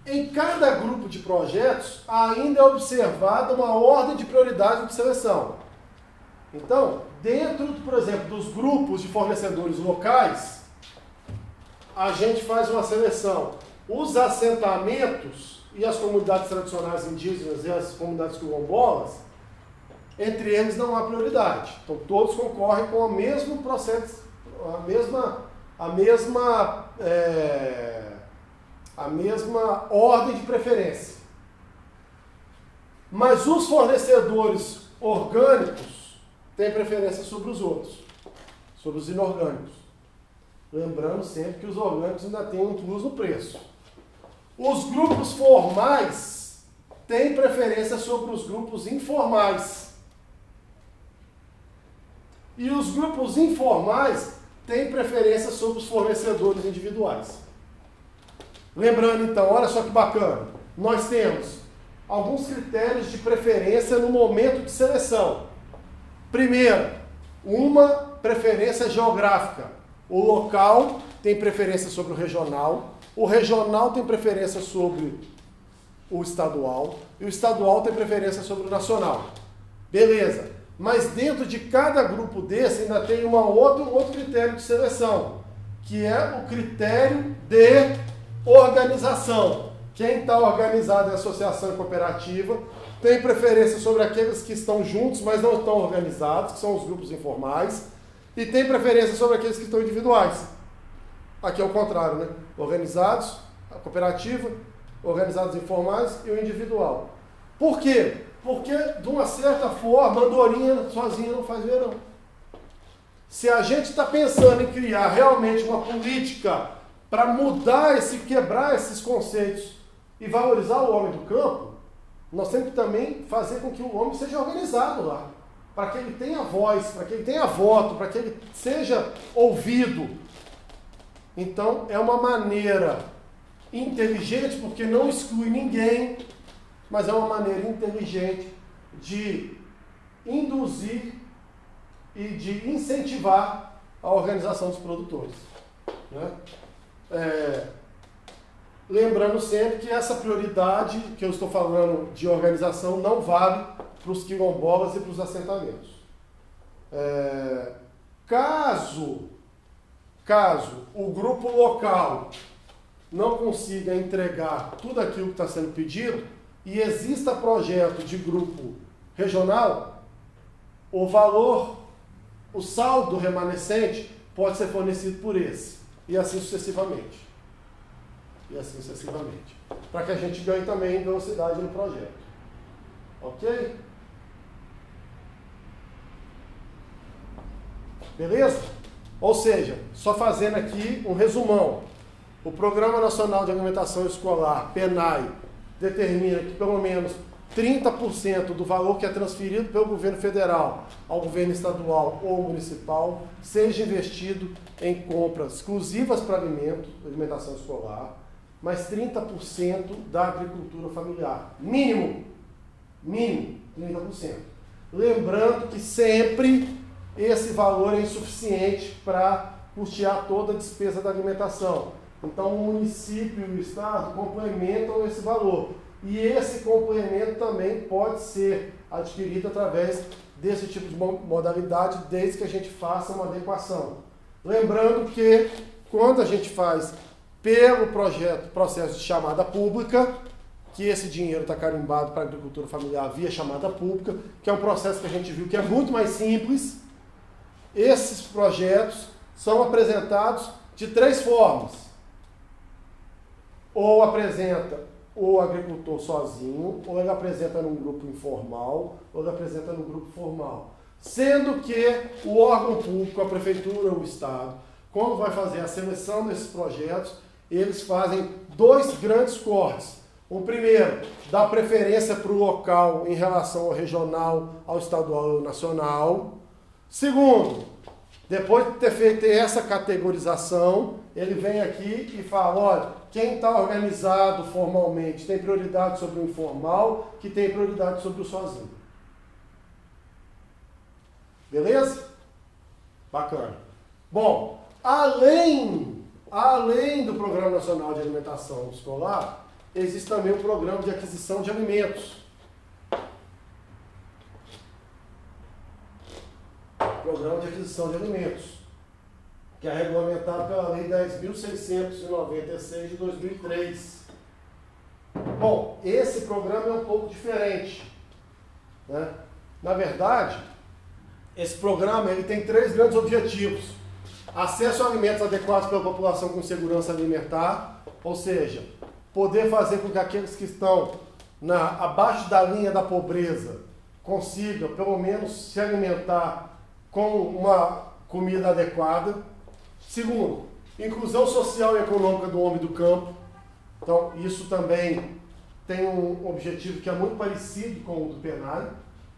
Em cada grupo de projetos, ainda é observada uma ordem de prioridade de seleção. Então, dentro, por exemplo, dos grupos de fornecedores locais, a gente faz uma seleção. Os assentamentos e as comunidades tradicionais indígenas e as comunidades quilombolas, entre eles não há prioridade. Então, todos concorrem com o mesmo processo, a mesma ordem de preferência. Mas os fornecedores orgânicos têm preferência sobre os outros, sobre os inorgânicos. Lembrando sempre que os orgânicos ainda têm um plus no preço. Os grupos formais têm preferência sobre os grupos informais. E os grupos informais têm preferência sobre os fornecedores individuais. Lembrando então, olha só que bacana, nós temos alguns critérios de preferência no momento de seleção. Primeiro, uma preferência geográfica. O local tem preferência sobre o regional tem preferência sobre o estadual e o estadual tem preferência sobre o nacional. Beleza, mas dentro de cada grupo desse ainda tem um outro critério de seleção, que é o critério de organização. Quem está organizado em associação e cooperativa tem preferência sobre aqueles que estão juntos, mas não estão organizados, que são os grupos informais, e tem preferência sobre aqueles que estão individuais. Aqui é o contrário, né? Organizados, a cooperativa, organizados informais e o individual. Por quê? Porque, de uma certa forma, a andorinha sozinha não faz verão. Se a gente está pensando em criar realmente uma política para mudar quebrar esses conceitos e valorizar o homem do campo, nós temos que também fazer com que o homem seja organizado lá, para que ele tenha voz, para que ele tenha voto, para que ele seja ouvido. Então, é uma maneira inteligente, porque não exclui ninguém, mas é uma maneira inteligente de induzir e de incentivar a organização dos produtores, né? Lembrando sempre que essa prioridade que eu estou falando de organização não vale para os quilombolas e para os assentamentos. Caso o grupo local não consiga entregar tudo aquilo que está sendo pedido e exista projeto de grupo regional, o saldo remanescente pode ser fornecido por esse, e assim sucessivamente. Para que a gente ganhe também velocidade no projeto. Ok? Beleza? Ou seja, só fazendo aqui um resumão. O Programa Nacional de Alimentação Escolar, PNAE, determina que pelo menos 30% do valor que é transferido pelo governo federal ao governo estadual ou municipal seja investido em compras exclusivas para alimentação escolar, mais 30% da agricultura familiar. Mínimo 30%. Lembrando que sempre esse valor é insuficiente para custear toda a despesa da alimentação. Então o município e o estado complementam esse valor. E esse complemento também pode ser adquirido através desse tipo de modalidade, desde que a gente faça uma adequação. Lembrando que quando a gente faz pelo processo de chamada pública, que esse dinheiro está carimbado para a agricultura familiar via chamada pública, que é um processo que a gente viu que é muito mais simples, esses projetos são apresentados de 3 formas. Ou apresenta o agricultor sozinho, ou ele apresenta num grupo informal, ou ele apresenta num grupo formal. Sendo que o órgão público, a prefeitura ou o estado, quando vai fazer a seleção desses projetos, eles fazem 2 grandes cortes. O primeiro, dá preferência para o local em relação ao regional, ao estadual e ao nacional. Segundo, depois de ter feito essa categorização, ele vem aqui e fala, olha, quem está organizado formalmente tem prioridade sobre o informal, que tem prioridade sobre o sozinho. Beleza? Bacana. Bom, além do Programa Nacional de Alimentação Escolar, existe também o Programa de Aquisição de Alimentos. Programa de Aquisição de Alimentos, que é regulamentado pela Lei 10.696 de 2003. Bom, esse programa é um pouco diferente, né? Na verdade, esse programa ele tem 3 grandes objetivos. Acesso a alimentos adequados pela população com segurança alimentar, ou seja, poder fazer com que aqueles que estão abaixo da linha da pobreza consigam, pelo menos, se alimentar com uma comida adequada. Segundo, inclusão social e econômica do homem do campo. Então, isso também tem um objetivo que é muito parecido com o do PNAE,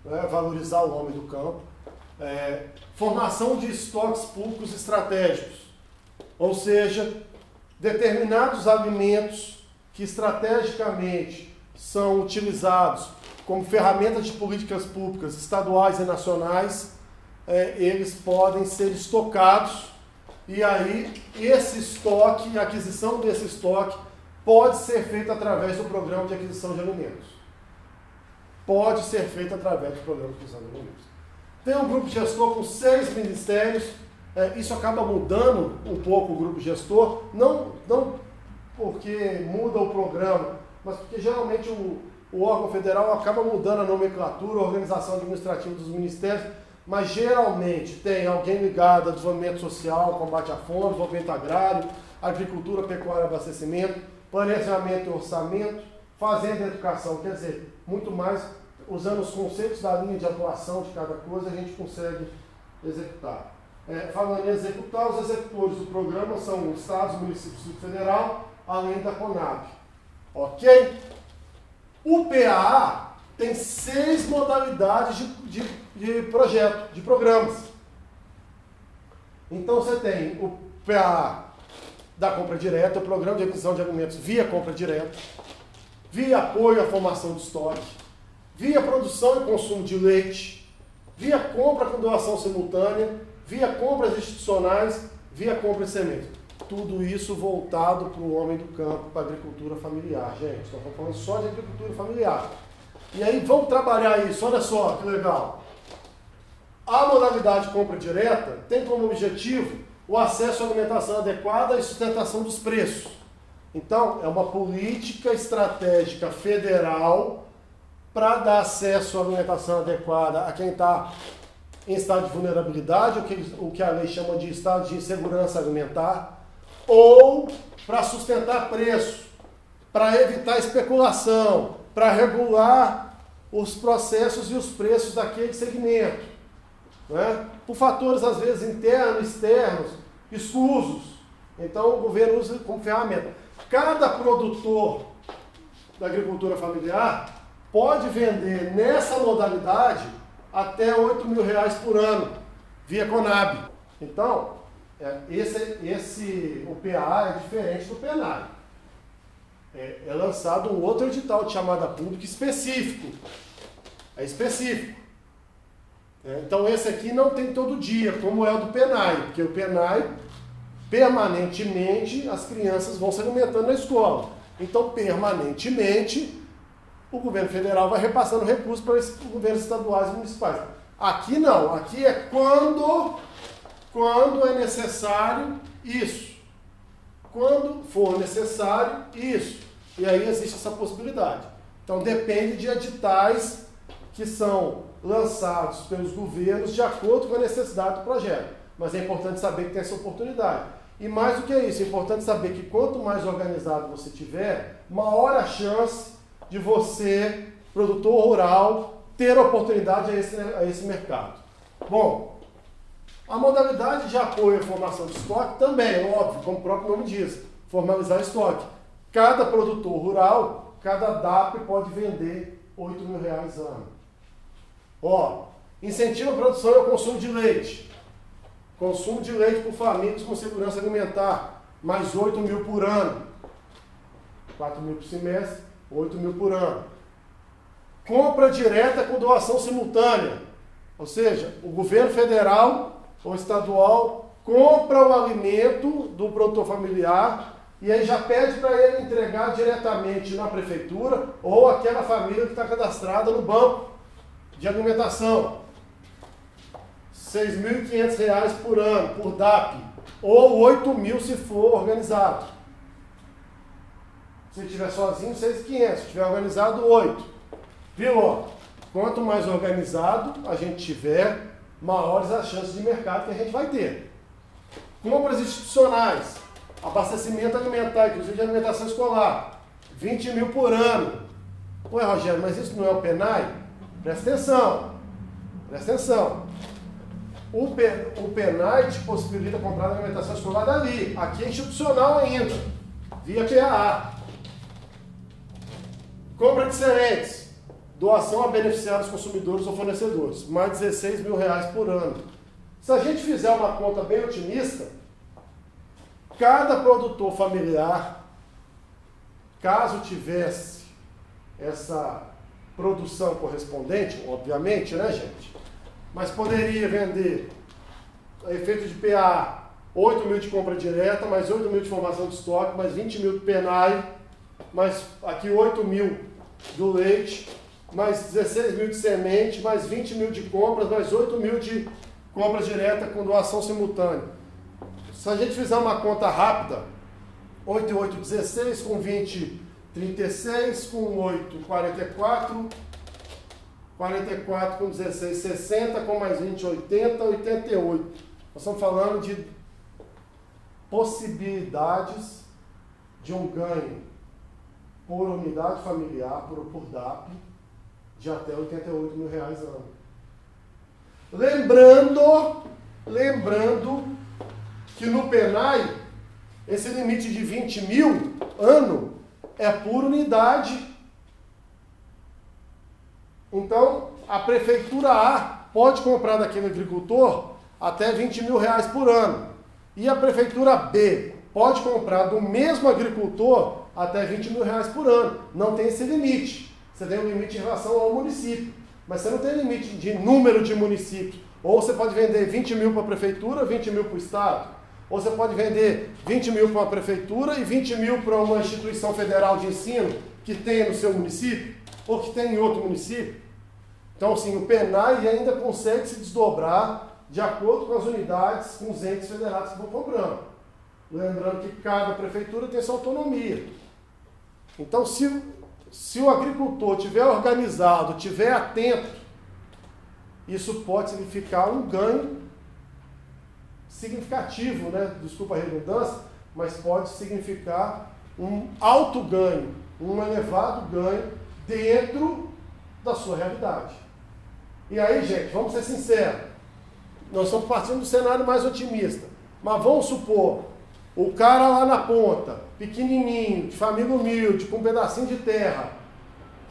né? Valorizar o homem do campo. Formação de estoques públicos estratégicos, ou seja, determinados alimentos que estrategicamente são utilizados como ferramentas de políticas públicas estaduais e nacionais, eles podem ser estocados, e aí esse estoque, a aquisição desse estoque, pode ser feita através do Programa de Aquisição de Alimentos. Pode ser feita através do Programa de Aquisição de Alimentos. Tem um grupo gestor com 6 ministérios, isso acaba mudando um pouco o grupo gestor, não porque muda o programa, mas porque geralmente o órgão federal acaba mudando a nomenclatura, a organização administrativa dos ministérios, mas geralmente tem alguém ligado a desenvolvimento social, combate à fome, desenvolvimento agrário, agricultura, pecuária, abastecimento, planejamento e orçamento, fazenda e educação, quer dizer, muito mais, usando os conceitos da linha de atuação de cada coisa, a gente consegue executar. Falando em executar, os executores do programa são os estados, municípios e federal, além da CONAB. Ok? O PAA tem 6 modalidades de projeto, de programas. Então você tem o PAA da compra direta, o Programa de Aquisição de Alimentos via compra direta, via apoio à formação de estoque, via produção e consumo de leite, via compra com doação simultânea, via compras institucionais, via compra de sementes. Tudo isso voltado para o homem do campo, para a agricultura familiar, gente. Estamos falando só de agricultura familiar. E aí vamos trabalhar isso, olha só que legal. A modalidade compra direta tem como objetivo o acesso à alimentação adequada e sustentação dos preços. Então, é uma política estratégica federal para dar acesso à alimentação adequada a quem está em estado de vulnerabilidade, o que a lei chama de estado de insegurança alimentar, ou para sustentar preço, para evitar especulação, para regular os processos e os preços daquele segmento, né? Por fatores, às vezes, internos, externos, escusos. Então, o governo usa como ferramenta. Cada produtor da agricultura familiar pode vender nessa modalidade até R$8.000 por ano, via CONAB. Então, o PAA é diferente do PNAE. É lançado um outro edital de chamada pública específico. É específico. Então, esse aqui não tem todo dia, como é o do PNAE, porque o PNAE, permanentemente, as crianças vão se alimentando na escola. Então, permanentemente, o governo federal vai repassando recursos para esses governos estaduais e municipais. Aqui não, aqui é quando é necessário isso. Quando for necessário isso. E aí existe essa possibilidade. Então depende de editais que são lançados pelos governos de acordo com a necessidade do projeto. Mas é importante saber que tem essa oportunidade. E mais do que isso, é importante saber que quanto mais organizado você tiver, maior a chance de você, produtor rural, ter oportunidade a esse mercado. Bom, a modalidade de apoio à formação de estoque também, óbvio, como o próprio nome diz, formalizar estoque. Cada produtor rural, cada DAP pode vender R$8.000 ano. Incentiva a produção e o consumo de leite. Consumo de leite por famílias com segurança alimentar, mais R$8.000 por ano. R$4.000 por semestre, R$8.000 por ano. Compra direta com doação simultânea. Ou seja, o governo federal ou estadual compra o alimento do produtor familiar e aí já pede para ele entregar diretamente na prefeitura ou aquela família que está cadastrada no banco de alimentação. R$ 6.500 por ano, por DAP, ou 8.000 se for organizado. Se estiver sozinho, 6.500, se estiver organizado, 8. Viu? Ó, quanto mais organizado a gente tiver, maiores as chances de mercado que a gente vai ter. Compras institucionais, abastecimento alimentar, inclusive de alimentação escolar, 20.000 por ano. Ué, Rogério, mas isso não é o PENAI? Presta atenção, presta atenção. O PENAI te possibilita comprar a alimentação escolar dali. Aqui é institucional ainda, via PAA. Compra de sementes, doação a beneficiários, consumidores ou fornecedores, mais R$ 16.000 por ano. Se a gente fizer uma conta bem otimista, cada produtor familiar, caso tivesse essa produção correspondente, obviamente, né, gente? Mas poderia vender, a efeito de PA, 8.000 de compra direta, mais 8.000 de formação de estoque, mais 20.000 de PENAI, mais aqui 8.000 do leite, mais 16.000 de semente, mais 20.000 de compras, mais 8.000 de compra direta com doação simultânea. Se a gente fizer uma conta rápida, 8 e 8, 16, com 20, 36, com 8, 44, 44 com 16, 60, com mais 20, 80, 88. Nós estamos falando de possibilidades de um ganho por unidade familiar, por DAP, de até R$ 88.000 ano. Lembrando que no PENAI, esse limite de 20.000 ano é por unidade. Então, a prefeitura A pode comprar daquele agricultor até R$ 20.000 por ano. E a prefeitura B pode comprar do mesmo agricultor até R$ 20.000 por ano. Não tem esse limite. Você tem um limite em relação ao município. Mas você não tem limite de número de municípios. Ou você pode vender 20.000 para a prefeitura, 20.000 para o estado. Ou você pode vender 20.000 para uma prefeitura e 20.000 para uma instituição federal de ensino que tenha no seu município, ou que tenha em outro município. Então, assim, o PENAI ainda consegue se desdobrar de acordo com as unidades, com os entes federados que vão comprando. Lembrando que cada prefeitura tem sua autonomia. Então, se o agricultor estiver organizado, estiver atento, isso pode significar um ganho significativo, né? Desculpa a redundância, mas pode significar um alto ganho, um elevado ganho dentro da sua realidade. E aí, gente, vamos ser sinceros, nós estamos partindo do cenário mais otimista, mas vamos supor, o cara lá na ponta, pequenininho, de família humilde, com um pedacinho de terra,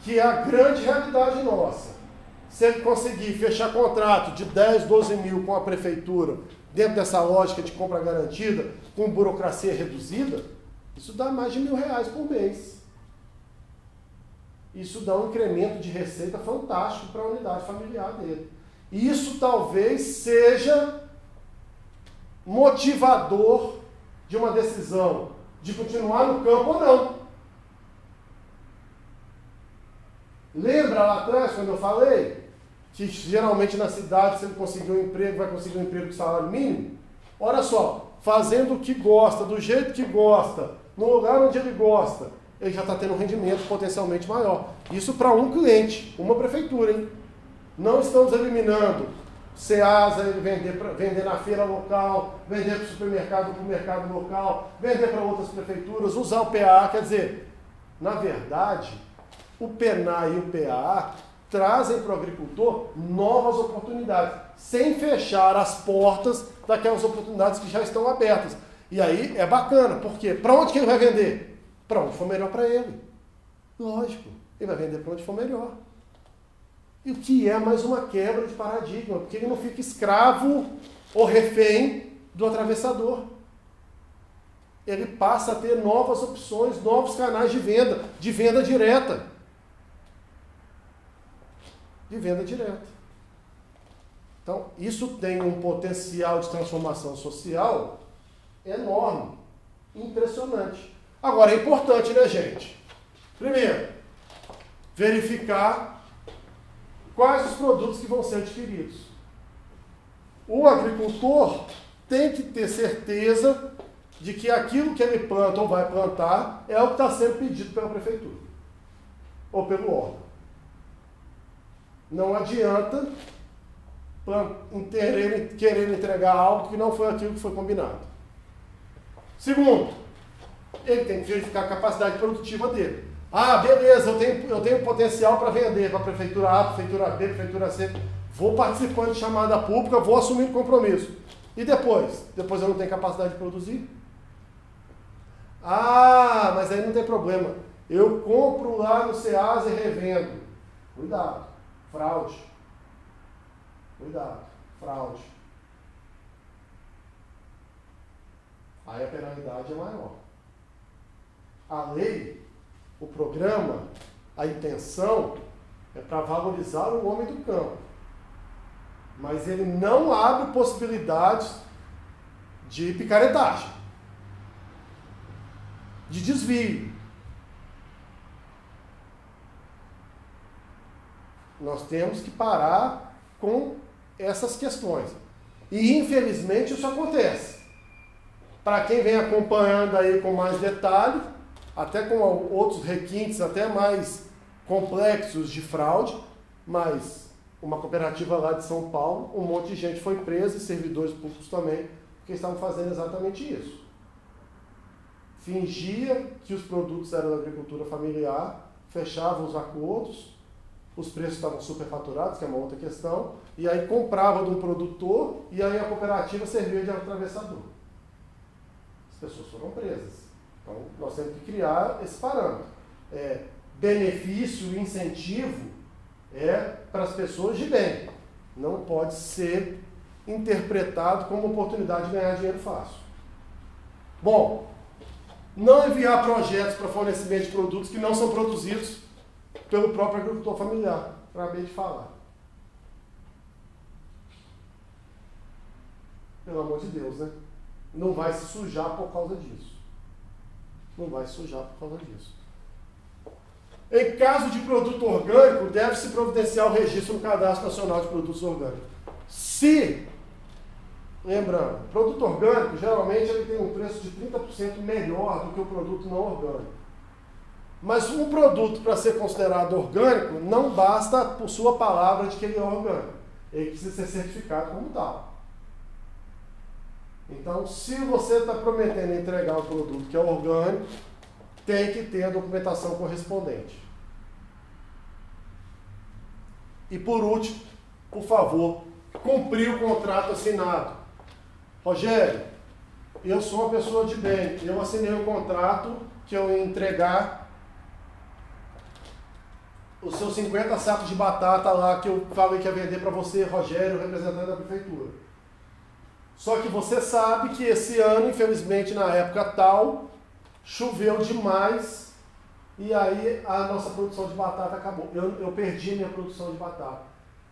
que é a grande realidade nossa, se ele conseguir fechar contrato de 10, 12 mil com a prefeitura, dentro dessa lógica de compra garantida, com burocracia reduzida, isso dá mais de R$ 1.000 por mês. Isso dá um incremento de receita fantástico para a unidade familiar dele. E isso talvez seja motivador de uma decisão de continuar no campo ou não. Lembra lá atrás, quando eu falei que geralmente na cidade, se ele conseguir um emprego, vai conseguir um emprego com salário mínimo? Olha só, fazendo o que gosta, do jeito que gosta, no lugar onde ele gosta, ele já está tendo um rendimento potencialmente maior. Isso para um cliente, uma prefeitura, hein? Não estamos eliminando Ceasa, ele vender na feira local, vender para o supermercado, para o mercado local, vender para outras prefeituras, usar o PAA. Quer dizer, na verdade, o PENAI e o PAA trazem para o agricultor novas oportunidades, sem fechar as portas daquelas oportunidades que já estão abertas. E aí é bacana, porque para onde que ele vai vender? Para onde for melhor para ele. Lógico, ele vai vender para onde for melhor. E o que é mais uma quebra de paradigma, porque ele não fica escravo ou refém do atravessador. Ele passa a ter novas opções, novos canais de venda direta. De venda direta. Então, isso tem um potencial de transformação social enorme, impressionante. Agora, é importante, né, gente? Primeiro, verificar quais os produtos que vão ser adquiridos. O agricultor tem que ter certeza de que aquilo que ele planta ou vai plantar é o que está sendo pedido pela prefeitura ou pelo órgão. Não adianta querer entregar algo que não foi aquilo que foi combinado. Segundo, ele tem que verificar a capacidade produtiva dele. Ah, beleza, eu tenho potencial para vender para a prefeitura A, prefeitura B, prefeitura C. Vou participando de chamada pública, vou assumindo compromisso. E depois? Depois eu não tenho capacidade de produzir? Ah, mas aí não tem problema. Eu compro lá no Ceasa e revendo. Cuidado, fraude. Cuidado, fraude. Aí a penalidade é maior. A lei, o programa, a intenção é para valorizar o homem do campo. Mas ele não abre possibilidades de picaretagem, de desvio. Nós temos que parar com essas questões. E, infelizmente, isso acontece. Para quem vem acompanhando aí com mais detalhe, até com outros requintes até mais complexos de fraude, mas uma cooperativa lá de São Paulo, um monte de gente foi presa, e servidores públicos também, porque estavam fazendo exatamente isso. Fingia que os produtos eram da agricultura familiar, fechavam os acordos, os preços estavam superfaturados, que é uma outra questão, e aí comprava de um produtor, e aí a cooperativa servia de atravessador. As pessoas foram presas. Então, nós temos que criar esse parâmetro. Benefício, incentivo, para as pessoas de bem. Não pode ser interpretado como oportunidade de ganhar dinheiro fácil. Bom, não enviar projetos para fornecimento de produtos que não são produzidos pelo próprio agricultor familiar. Acabei de falar. Pelo amor de Deus, né? Não vai se sujar por causa disso. Não vai se sujar por causa disso. Em caso de produto orgânico, deve-se providenciar o registro no Cadastro Nacional de Produtos Orgânicos. Se, lembrando, produto orgânico, geralmente ele tem um preço de 30% melhor do que o produto não orgânico. Mas um produto, para ser considerado orgânico, não basta por sua palavra de que ele é orgânico. Ele precisa ser certificado como tal. Então, se você está prometendo entregar um produto que é orgânico, tem que ter a documentação correspondente. E por último, por favor, cumprir o contrato assinado. Rogério, eu sou uma pessoa de bem, eu assinei um contrato que eu ia entregar os seus 50 sacos de batata lá que eu falei que ia vender para você, Rogério, representante da prefeitura. Só que você sabe que esse ano, infelizmente, na época tal, choveu demais e aí a nossa produção de batata acabou. Eu perdi a minha produção de batata.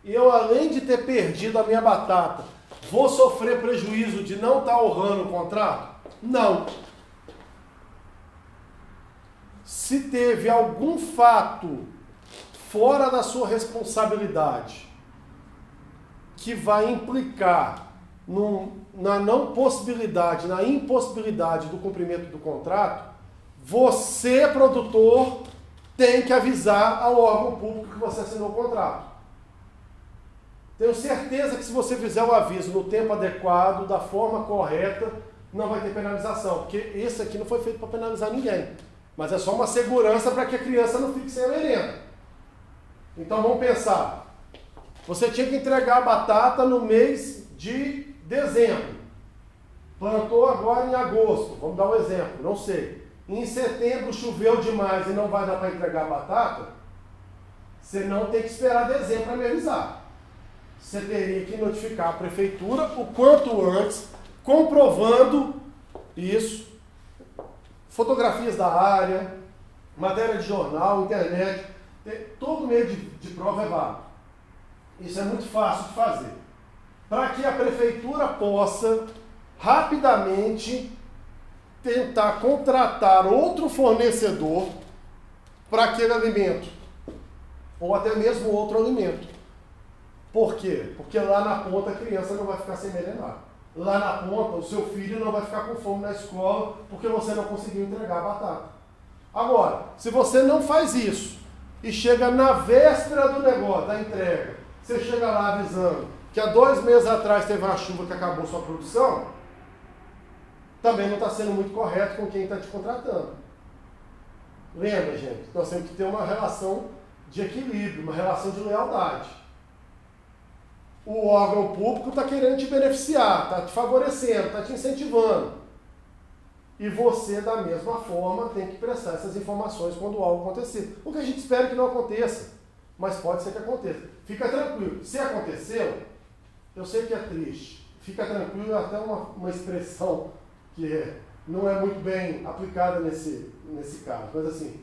E eu, além de ter perdido a minha batata, vou sofrer prejuízo de não estar honrando o contrato? Não. Se teve algum fato fora da sua responsabilidade que vai implicar na não possibilidade, na impossibilidade do cumprimento do contrato, você, produtor, tem que avisar ao órgão público que você assinou o contrato. Tenho certeza que se você fizer o aviso no tempo adequado, da forma correta, não vai ter penalização, porque esse aqui não foi feito para penalizar ninguém, mas é só uma segurança para que a criança não fique sem a merenda. Então vamos pensar, você tinha que entregar a batata no mês de dezembro, plantou agora em agosto, vamos dar um exemplo, não sei. Em setembro choveu demais e não vai dar para entregar a batata, você não tem que esperar dezembro para me avisar. Você teria que notificar a prefeitura o quanto antes, comprovando isso, fotografias da área, matéria de jornal, internet, todo meio de prova é válido. Isso é muito fácil de fazer. para que a prefeitura possa rapidamente tentar contratar outro fornecedor para aquele alimento, ou até mesmo outro alimento. Por quê? Porque lá na ponta a criança não vai ficar sem merendar. Lá na ponta o seu filho não vai ficar com fome na escola porque você não conseguiu entregar a batata. Agora, se você não faz isso e chega na véspera do negócio, da entrega, você chega lá avisando que há 2 meses atrás teve uma chuva que acabou sua produção, também não está sendo muito correto com quem está te contratando. Lembra, gente? Nós temos que ter uma relação de equilíbrio, uma relação de lealdade. O órgão público está querendo te beneficiar, está te favorecendo, está te incentivando. E você, da mesma forma, tem que prestar essas informações quando algo acontecer. O que a gente espera que não aconteça, mas pode ser que aconteça. Fica tranquilo. Se aconteceu, eu sei que é triste. Fica tranquilo é até uma expressão que não é muito bem aplicada nesse caso. Mas assim,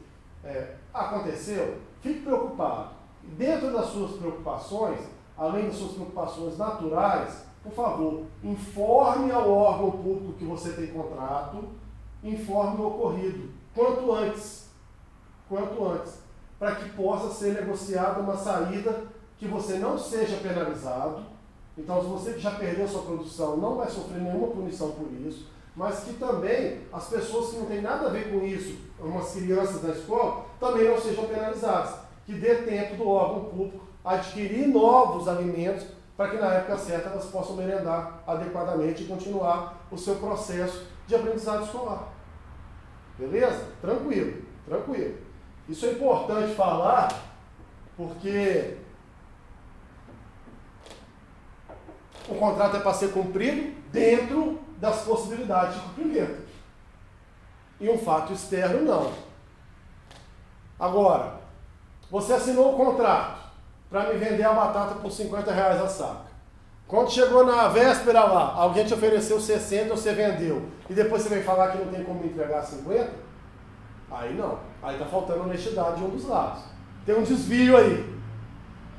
aconteceu, fique preocupado. Dentro das suas preocupações, além das suas preocupações naturais, por favor, informe ao órgão público que você tem contrato, informe o ocorrido, quanto antes, para que possa ser negociada uma saída que você não seja penalizado. Então, se você que já perdeu sua produção não vai sofrer nenhuma punição por isso, mas que também as pessoas que não têm nada a ver com isso, umas crianças na escola, também não sejam penalizadas, que dê tempo do órgão público adquirir novos alimentos para que na época certa elas possam merendar adequadamente e continuar o seu processo de aprendizado escolar. Beleza? Tranquilo, tranquilo. Isso é importante falar porque o contrato é para ser cumprido dentro das possibilidades de cumprimento. E um fato externo, não. Agora, você assinou o contrato para me vender a batata por R$50 a saca. Quando chegou na véspera lá, alguém te ofereceu 60, você vendeu, e depois você vem falar que não tem como entregar 50, aí não. Aí está faltando honestidade de um dos lados. Tem um desvio aí.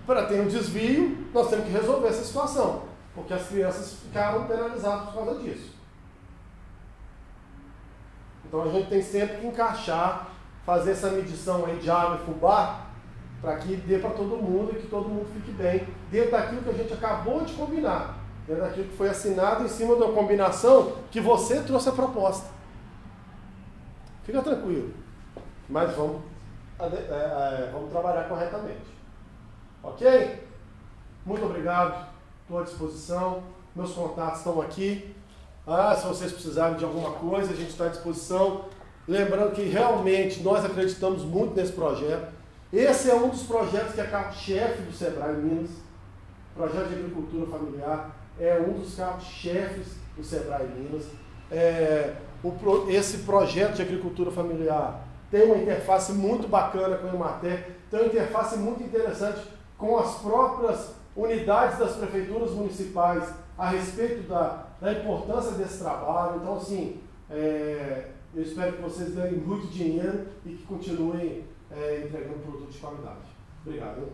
Para ter um desvio, nós temos que resolver essa situação, porque as crianças ficaram penalizadas por causa disso. Então a gente tem sempre que encaixar, fazer essa medição aí de água e fubá, para que dê para todo mundo e que todo mundo fique bem, dentro daquilo que a gente acabou de combinar, dentro daquilo que foi assinado em cima da combinação que você trouxe a proposta. Fica tranquilo, mas vamos trabalhar corretamente. Ok? Muito obrigado, estou à disposição, meus contatos estão aqui. Se vocês precisarem de alguma coisa, a gente está à disposição. Lembrando que realmente nós acreditamos muito nesse projeto. Esse é um dos projetos que é carro-chefe do Sebrae Minas. O projeto de agricultura familiar é um dos carros-chefes do Sebrae Minas. Esse projeto de agricultura familiar tem uma interface muito bacana com o Emater, tem uma interface muito interessante com as próprias unidades das prefeituras municipais a respeito da importância desse trabalho. Então, assim, eu espero que vocês ganhem muito dinheiro e que continuem entregando produto de qualidade. Obrigado.